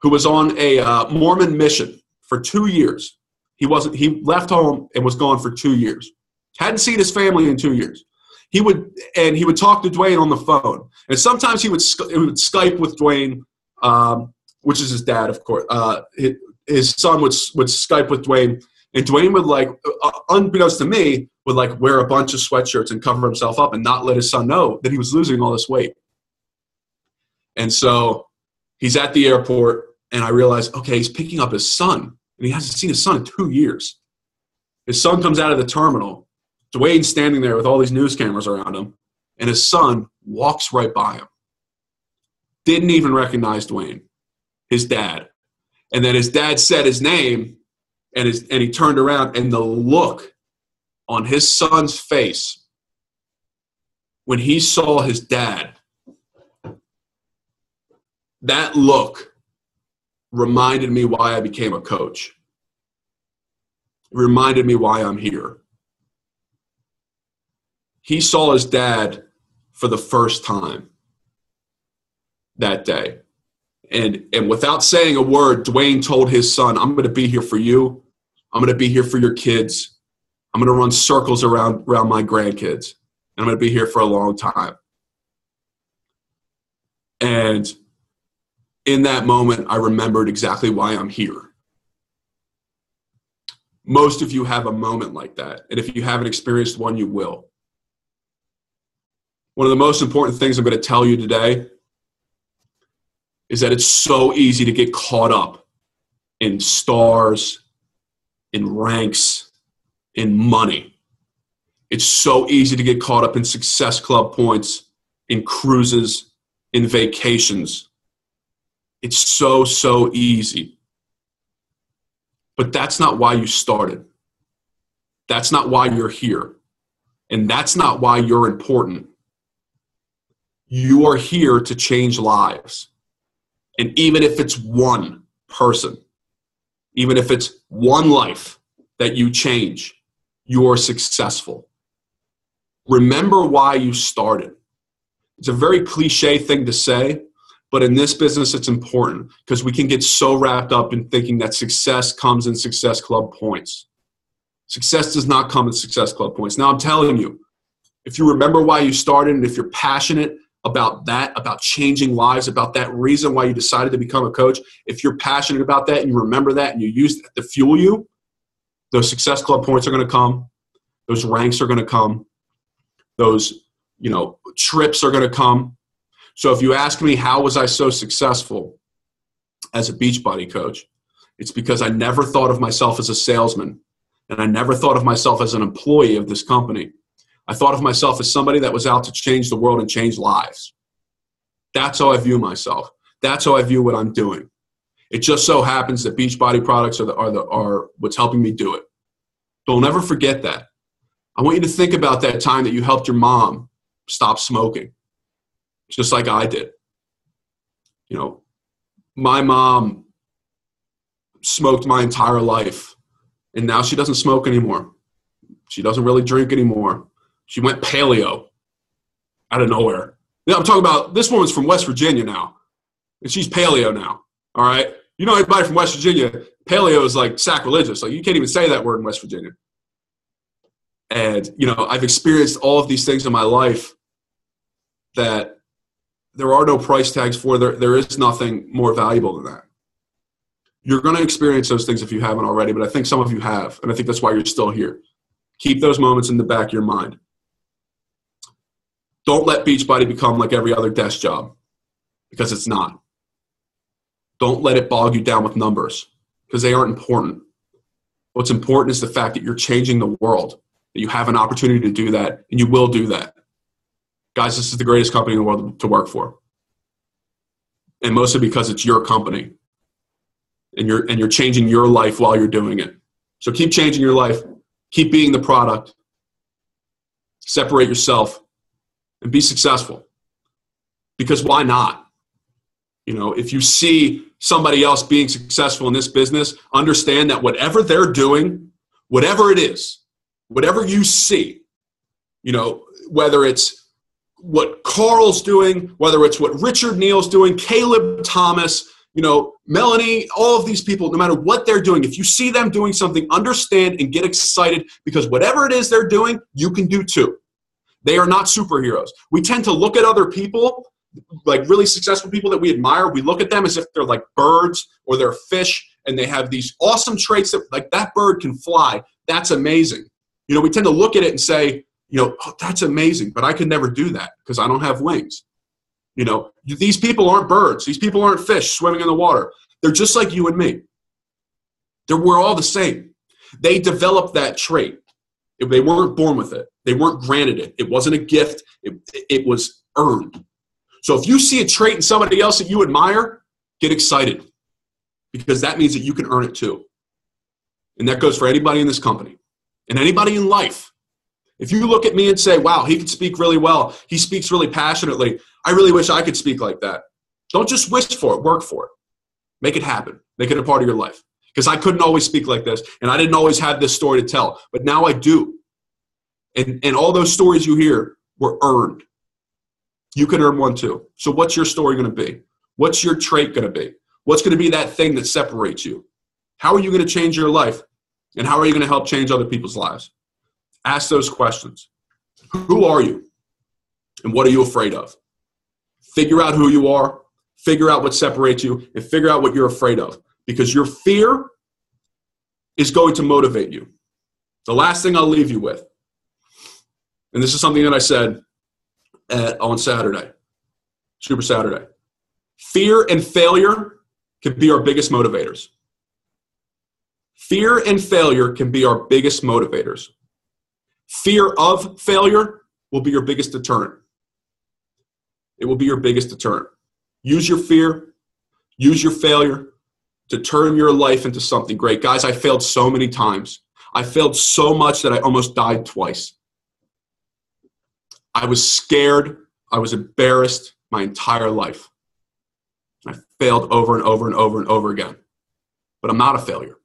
who was on a Mormon mission for 2 years. He left home and was gone for 2 years. Hadn't seen his family in 2 years. He would talk to Dwayne on the phone, and sometimes he would Skype with Dwayne, which is his dad, of course. His son would Skype with Dwayne, and Dwayne would, like, unbeknownst to me, would, like, wear a bunch of sweatshirts and cover himself up and not let his son know that he was losing all this weight. And so he's at the airport, and I realize, okay, he's picking up his son, and he hasn't seen his son in 2 years. His son comes out of the terminal. Dwayne's standing there with all these news cameras around him, and his son walks right by him. Didn't even recognize Dwayne, his dad. And then his dad said his name, and he turned around, and the look on his son's face when he saw his dad, that look reminded me why I became a coach. It reminded me why I'm here. He saw his dad for the first time that day. And without saying a word, Dwayne told his son, I'm going to be here for you. I'm going to be here for your kids. I'm going to run circles around my grandkids. And I'm going to be here for a long time. And in that moment, I remembered exactly why I'm here. Most of you have a moment like that. And if you haven't experienced one, you will. One of the most important things I'm going to tell you today is that it's so easy to get caught up in stars, in ranks, in money. It's so easy to get caught up in Success Club points, in cruises, in vacations. It's so easy. But that's not why you started. That's not why you're here. And that's not why you're important. You are here to change lives. And even if it's one person, even if it's one life that you change, you're successful. Remember why you started. It's a very cliche thing to say, but in this business, it's important because we can get so wrapped up in thinking that success comes in Success Club points. Success does not come in Success Club points. Now, I'm telling you, if you remember why you started and if you're passionate about that, about changing lives, about that reason why you decided to become a coach, if you're passionate about that and you remember that and you use that to fuel you, those Success Club points are going to come. Those ranks are going to come. Those, trips are going to come. So if you ask me, how was I so successful as a Beachbody coach? It's because I never thought of myself as a salesman, and I never thought of myself as an employee of this company. I thought of myself as somebody that was out to change the world and change lives. That's how I view myself. That's how I view what I'm doing. It just so happens that Beachbody products are what's helping me do it. Don't ever forget that. I want you to think about that time that you helped your mom stop smoking, just like I did. My mom smoked my entire life, and now she doesn't smoke anymore. She doesn't really drink anymore. She went paleo out of nowhere. Yeah, I'm talking about this woman's from West Virginia now, and she's paleo now, all right? You know anybody from West Virginia, paleo is like sacrilegious. Like, you can't even say that word in West Virginia. And, I've experienced all of these things in my life that there are no price tags for. There is nothing more valuable than that. You're going to experience those things if you haven't already, but I think some of you have, and I think that's why you're still here. Keep those moments in the back of your mind. Don't let Beachbody become like every other desk job, because it's not. Don't let it bog you down with numbers, because they aren't important. What's important is the fact that you're changing the world, that you have an opportunity to do that, and you will do that. Guys, this is the greatest company in the world to work for. And mostly because it's your company. And you're changing your life while you're doing it. So keep changing your life. Keep being the product. Separate yourself and be successful. Because why not? You know, if you see somebody else being successful in this business, understand that whatever they're doing, whatever it is, whatever you see, you know, whether it's what Carl's doing, whether it's what Richard Neal's doing, Caleb Thomas, you know, Melanie, all of these people, no matter what they're doing, if you see them doing something, understand and get excited, because whatever it is they're doing, you can do too. They are not superheroes. We tend to look at other people, like really successful people that we admire. We look at them as if they're like birds or they're fish, and they have these awesome traits that, like, that bird can fly. That's amazing. You know, we tend to look at it and say, you know, oh, that's amazing, but I could never do that because I don't have wings. You know, these people aren't birds. These people aren't fish swimming in the water. They're just like you and me. We're all the same. They developed that trait. They weren't born with it. They weren't granted it. It wasn't a gift. It was earned. So if you see a trait in somebody else that you admire, get excited, because that means that you can earn it too. And that goes for anybody in this company and anybody in life. If you look at me and say, wow, he can speak really well, he speaks really passionately, I really wish I could speak like that. Don't just wish for it, work for it. Make it happen. Make it a part of your life. Because I couldn't always speak like this, and I didn't always have this story to tell, but now I do. And all those stories you hear were earned. You can earn one too. So what's your story going to be? What's your trait going to be? What's going to be that thing that separates you? How are you going to change your life? And how are you going to help change other people's lives? Ask those questions. Who are you? And what are you afraid of? Figure out who you are, figure out what separates you, and figure out what you're afraid of. Because your fear is going to motivate you. The last thing I'll leave you with, and this is something that I said on Saturday, Super Saturday. Fear and failure can be our biggest motivators. Fear and failure can be our biggest motivators. Fear of failure will be your biggest deterrent. It will be your biggest deterrent. Use your fear, use your failure to turn your life into something great. Guys, I failed so many times. I failed so much that I almost died twice. I was scared. I was embarrassed my entire life. I failed over and over and over and over again. But I'm not a failure.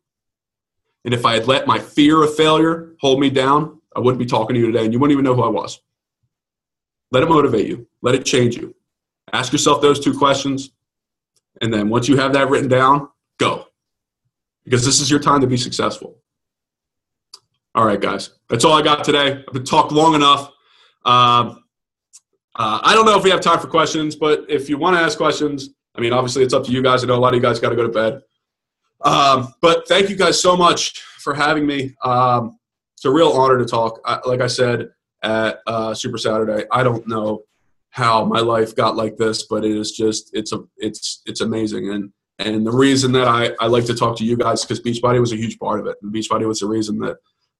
And if I had let my fear of failure hold me down, I wouldn't be talking to you today, and you wouldn't even know who I was. Let it motivate you. Let it change you. Ask yourself those two questions, and then once you have that written down, go. Because this is your time to be successful. All right, guys. That's all I got today. I've been talked long enough. I don't know if we have time for questions, but if you want to ask questions, I mean, obviously it's up to you guys. I know a lot of you guys got to go to bed. But thank you guys so much for having me. It's a real honor to talk. Like I said at Super Saturday, I don't know how my life got like this, but it is just it's amazing. And the reason that I like to talk to you guys is because Beachbody was a huge part of it. And Beachbody was the reason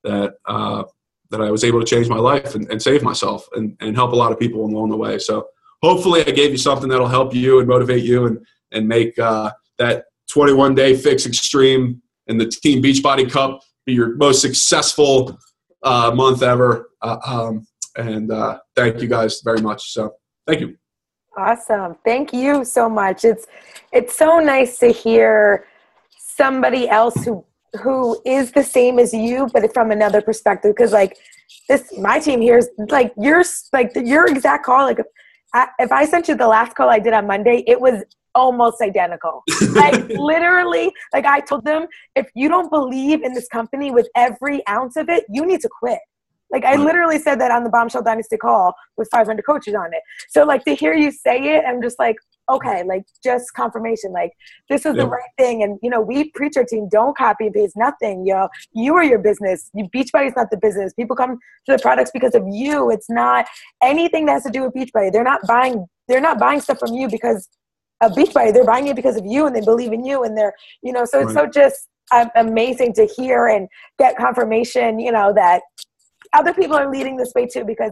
that I was able to change my life and save myself and help a lot of people along the way. So hopefully I gave you something that'll help you and motivate you and make that 21-day fix extreme and the Team Beachbody Cup be your most successful month ever. And thank you guys very much. So thank you. Awesome. Thank you so much. It's so nice to hear somebody else who is the same as you, but from another perspective. Because like my team here is like your exact call. Like if I sent you the last call I did on Monday, it was almost identical. Like literally, like I told them, if you don't believe in this company with every ounce of it, you need to quit. Like I literally said that on the Bombshell Dynasty call with 500 coaches on it. So like to hear you say it, I'm just like, okay, like just confirmation, like this is the right thing. And, you know, we preach our team, don't copy and paste nothing. You know, you are your business. Beachbody is not the business. People come to the products because of you. It's not anything that has to do with Beachbody. They're not buying stuff from you because of Beachbody. They're buying it because of you, and they believe in you, and they're, you know, so it's so just amazing to hear and get confirmation, you know, that other people are leading this way too, because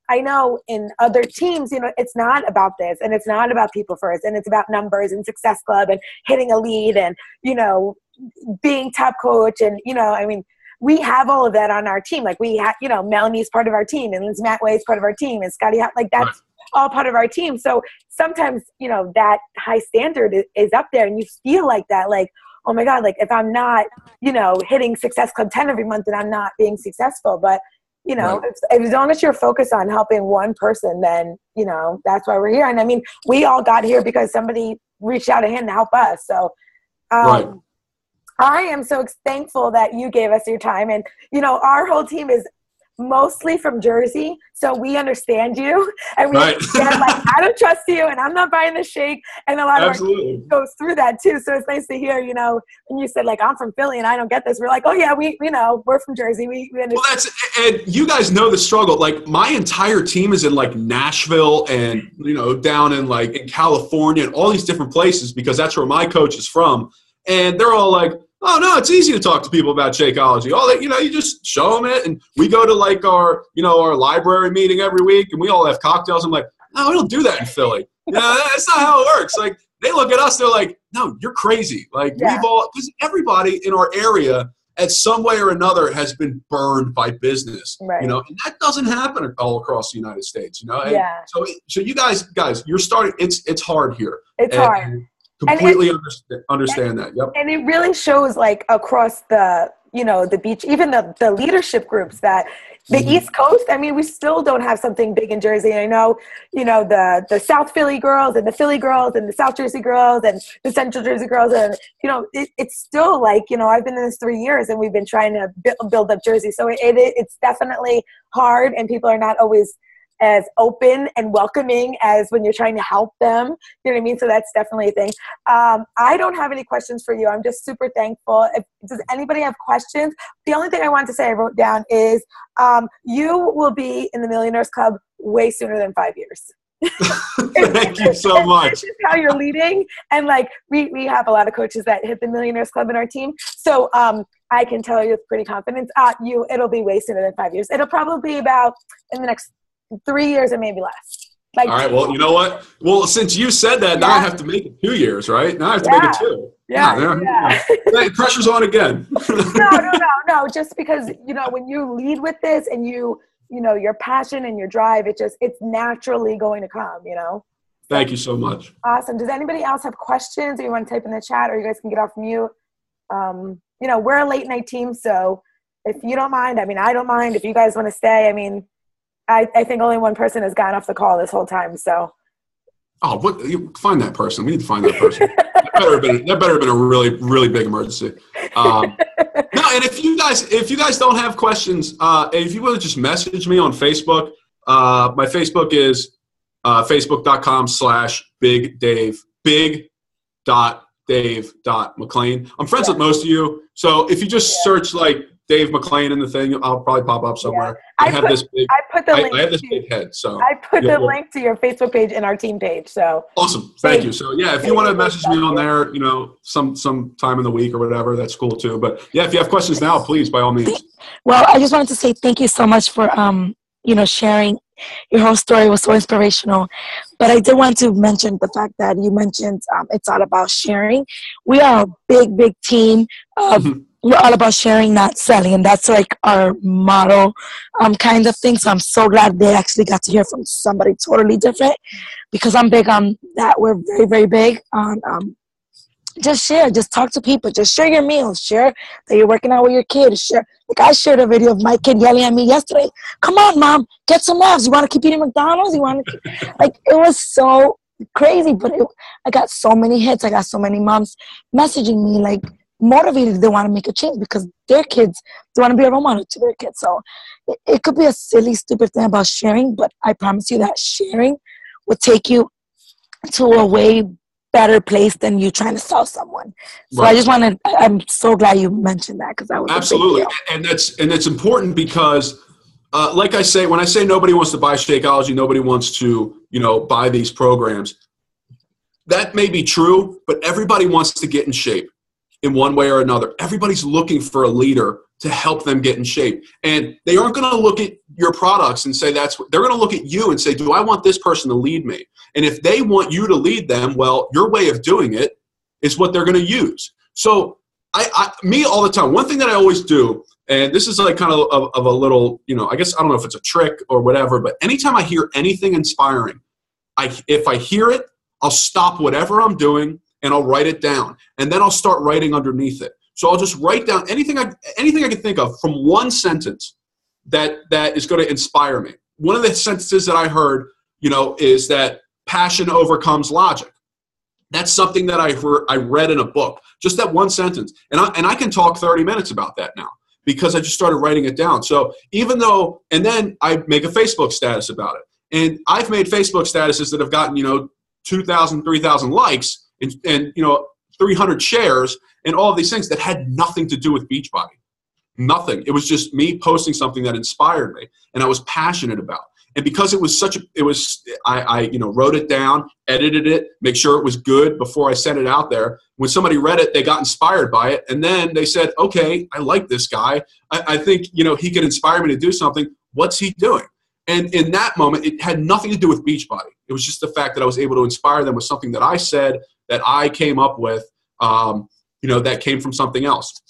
I know in other teams, you know, it's not about this, and it's not about people first, and it's about numbers and Success Club and hitting a lead and, you know, being top coach. And, you know, I mean, we have all of that on our team. Like we have, you know, Melanie's part of our team, and Liz Matway is part of our team, and Scotty, like that's all part of our team. So sometimes, you know, that high standard is up there, and you feel like that, like, oh my God, like if I'm not, you know, hitting Success Club 10 every month, then I'm not being successful. But, you know, as long as you're focused on helping one person, then, you know, that's why we're here. And I mean, we all got here because somebody reached out to him to help us. So I am so thankful that you gave us your time. And, you know, our whole team is mostly from Jersey, so we understand you, and we understand, like, I don't trust you, and I'm not buying the shake, and a lot of our team goes through that too. So it's nice to hear, you know, when you said, like, I'm from Philly and I don't get this, we're like, oh yeah, we know, we're from Jersey, we understand. Well, and you guys know the struggle. Like, my entire team is in like Nashville and, you know, down in like in California and all these different places, because that's where my coach is from, and they're all like, oh no, it's easy to talk to people about Shakeology. All that, you know, you just show them it, and we go to like our, you know, our library meeting every week, and we all have cocktails. I'm like, no, we don't do that in Philly. Yeah, that's not how it works. Like, they look at us, they're like, no, you're crazy. Like, we've all, because everybody in our area, at some way or another, has been burned by business. You know, and that doesn't happen all across the United States. You know, and so you guys, you're starting. It's hard here. It's hard. And completely understand that. Yep. And it really shows, like, across the, you know, the beach, even the leadership groups, that the East Coast, I mean, we still don't have something big in Jersey. I know, you know, the South Philly girls and the Philly girls and the South Jersey girls and the Central Jersey girls. And, you know, it's still like, you know, I've been in this 3 years, and we've been trying to build up Jersey. So it's definitely hard, and people are not always as open and welcoming as when you're trying to help them. You know what I mean? So that's definitely a thing. I don't have any questions for you. I'm just super thankful. Does anybody have questions? The only thing I wanted to say I wrote down is you will be in the Millionaires Club way sooner than 5 years. Thank you so much. This is how you're leading. And like, we have a lot of coaches that hit the Millionaires Club in our team. So I can tell you with pretty confidence, it'll be way sooner than 5 years. It'll probably be about in the next 3 years or maybe less. Like, all right. Well, you know what? Well, since you said that, now I have to make it 2 years, right? Now I have to make it 2. Yeah. Pressure's on again. No. Just because, you know, when you lead with this, and you know, your passion and your drive, it's naturally going to come, you know? Thank you so much. Awesome. Does anybody else have questions, or you want to type in the chat, or you guys can get off mute? You know, we're a late night team, so if you don't mind, I mean, I don't mind. If you guys want to stay, I mean, I think only one person has gotten off the call this whole time. So, you find that person. We need to find that person. that better have been a really, really big emergency. No, and if you guys don't have questions, if you want to just message me on Facebook, my Facebook is facebook.com/bigdave, big.dave.McClain. I'm friends with most of you, so if you just search like Dave McClain in the thing, I'll probably pop up somewhere. I have this big head. So I put the link to your Facebook page in our team page. So awesome. Thank you. So yeah, if you want to message me on there, you know, some time in the week or whatever, that's cool too. But yeah, if you have questions now, please, by all means. Well, I just wanted to say thank you so much for, you know, sharing. Your whole story was so inspirational. But I did want to mention the fact that you mentioned it's all about sharing. We are a big, big team of we're all about sharing, not selling, and that's like our motto kind of thing. So I'm so glad they actually got to hear from somebody totally different, because I'm big on that. We're very, very big on just share, just talk to people, just share your meals, share that you're working out with your kid, share. Like, I shared a video of my kid yelling at me yesterday, come on, Mom, get some abs. You want to keep eating McDonald's? You want to like, it was so crazy, but I got so many hits. I got so many moms messaging me, like, motivated. They want to make a change because their kids, they want to be a role model to their kids. So it could be a silly, stupid thing about sharing, but I promise you that sharing will take you to a way better place than you trying to sell someone. So Right. I'm so glad you mentioned that, because that was Absolutely. a big deal. And that's important because, like I say, when I say nobody wants to buy Shakeology, nobody wants to, buy these programs. That may be true, but everybody wants to get in shape in one way or another. Everybody's looking for a leader to help them get in shape. And they aren't going to look at your products and say they're going to look at you and say, do I want this person to lead me? And if they want you to lead them, well, your way of doing it is what they're going to use. So me all the time, one thing that I always do, and this is like kind of a little, I guess, I don't know if it's a trick or whatever, but anytime I hear anything inspiring, if I hear it, I'll stop whatever I'm doing and I'll write it down. And then I'll start writing underneath it. So I'll just write down anything I can think of from one sentence that is going to inspire me. One of the sentences that I heard, is that passion overcomes logic. That's something that I read in a book, just that one sentence. And I can talk 30 minutes about that now because I just started writing it down. So and then I make a Facebook status about it. And I've made Facebook statuses that have gotten, 2,000, 3,000 likes and 300 shares and all of these things that had nothing to do with Beachbody. Nothing. It was just me posting something that inspired me and I was passionate about. And because I wrote it down, edited it, make sure it was good before I sent it out there. When somebody read it, they got inspired by it. And then they said, okay, I like this guy. I think, he can inspire me to do something. What's he doing? And in that moment, it had nothing to do with Beachbody. It was just the fact that I was able to inspire them with something that I said, that I came up with, that came from something else.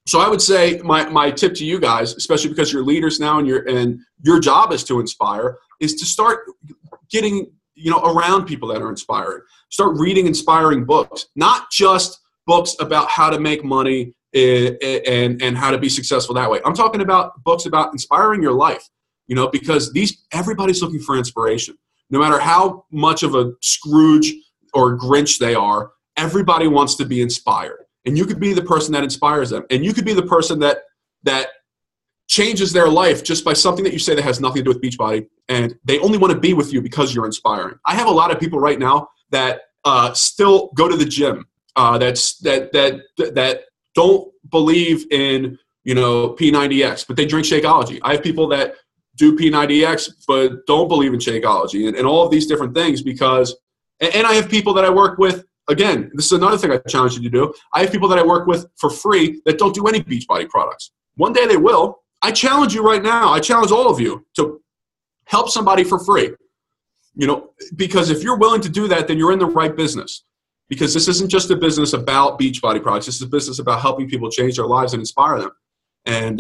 So I would say my tip to you guys, especially because you're leaders now and your job is to inspire, is to start getting around people that are inspiring. Start reading inspiring books, not just books about how to make money and how to be successful that way. I'm talking about books about inspiring your life, because everybody's looking for inspiration. No matter how much of a Scrooge or Grinch they are, everybody wants to be inspired. And you could be the person that inspires them. And you could be the person that changes their life just by something that you say that has nothing to do with Beachbody. And they only want to be with you because you're inspiring. I have a lot of people right now that still go to the gym, that don't believe in P90X, but they drink Shakeology. I have people that do P90X but don't believe in Shakeology and all of these different things because – and I have people that I work with. Again, this is another thing I challenge you to do. I have people that I work with for free that don't do any Beachbody products. One day they will. I challenge you right now. I challenge all of you to help somebody for free. Because if you're willing to do that, then you're in the right business. Because this isn't just a business about Beachbody products. This is a business about helping people change their lives and inspire them. And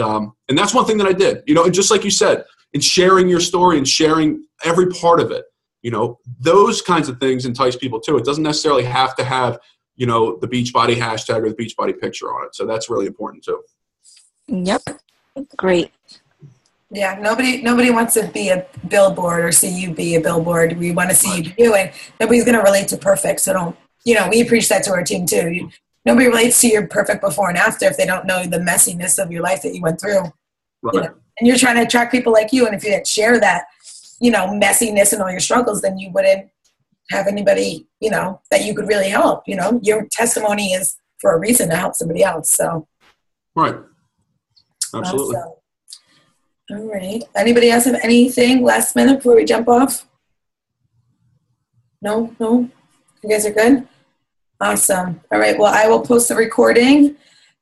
that's one thing that I did. And just like you said, in sharing your story and sharing every part of it, those kinds of things entice people too. It doesn't necessarily have to have, the Beachbody hashtag or the Beachbody picture on it. So that's really important too. Yep. Great. Yeah. Nobody wants to be a billboard or see you be a billboard. We want to see you do it. Nobody's going to relate to perfect. So we preach that to our team too. Nobody relates to your perfect before and after if they don't know the messiness of your life that you went through. Right. And you're trying to attract people like you. And if you didn't share that, messiness and all your struggles, then you wouldn't have anybody, that you could really help. Your testimony is for a reason to help somebody else. So. Right. Absolutely. Awesome. All right. Anybody else have anything last minute before we jump off? No? You guys are good? Awesome. All right. Well, I will post the recording.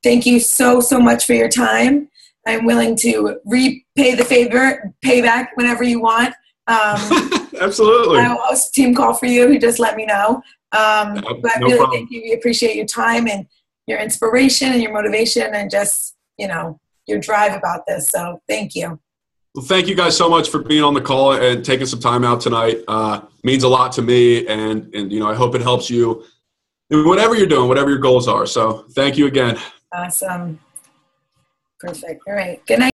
Thank you so much for your time. I'm willing to repay the favor, pay back whenever you want. Absolutely. I will host a team call for you. You just let me know. But no really, problem. thank you. We appreciate your time and your inspiration and your motivation and just, your drive about this. So thank you. Well, thank you guys so much for being on the call and taking some time out tonight. Means a lot to me. And I hope it helps you in whatever you're doing, whatever your goals are. So thank you again. Awesome. Perfect. All right. Good night.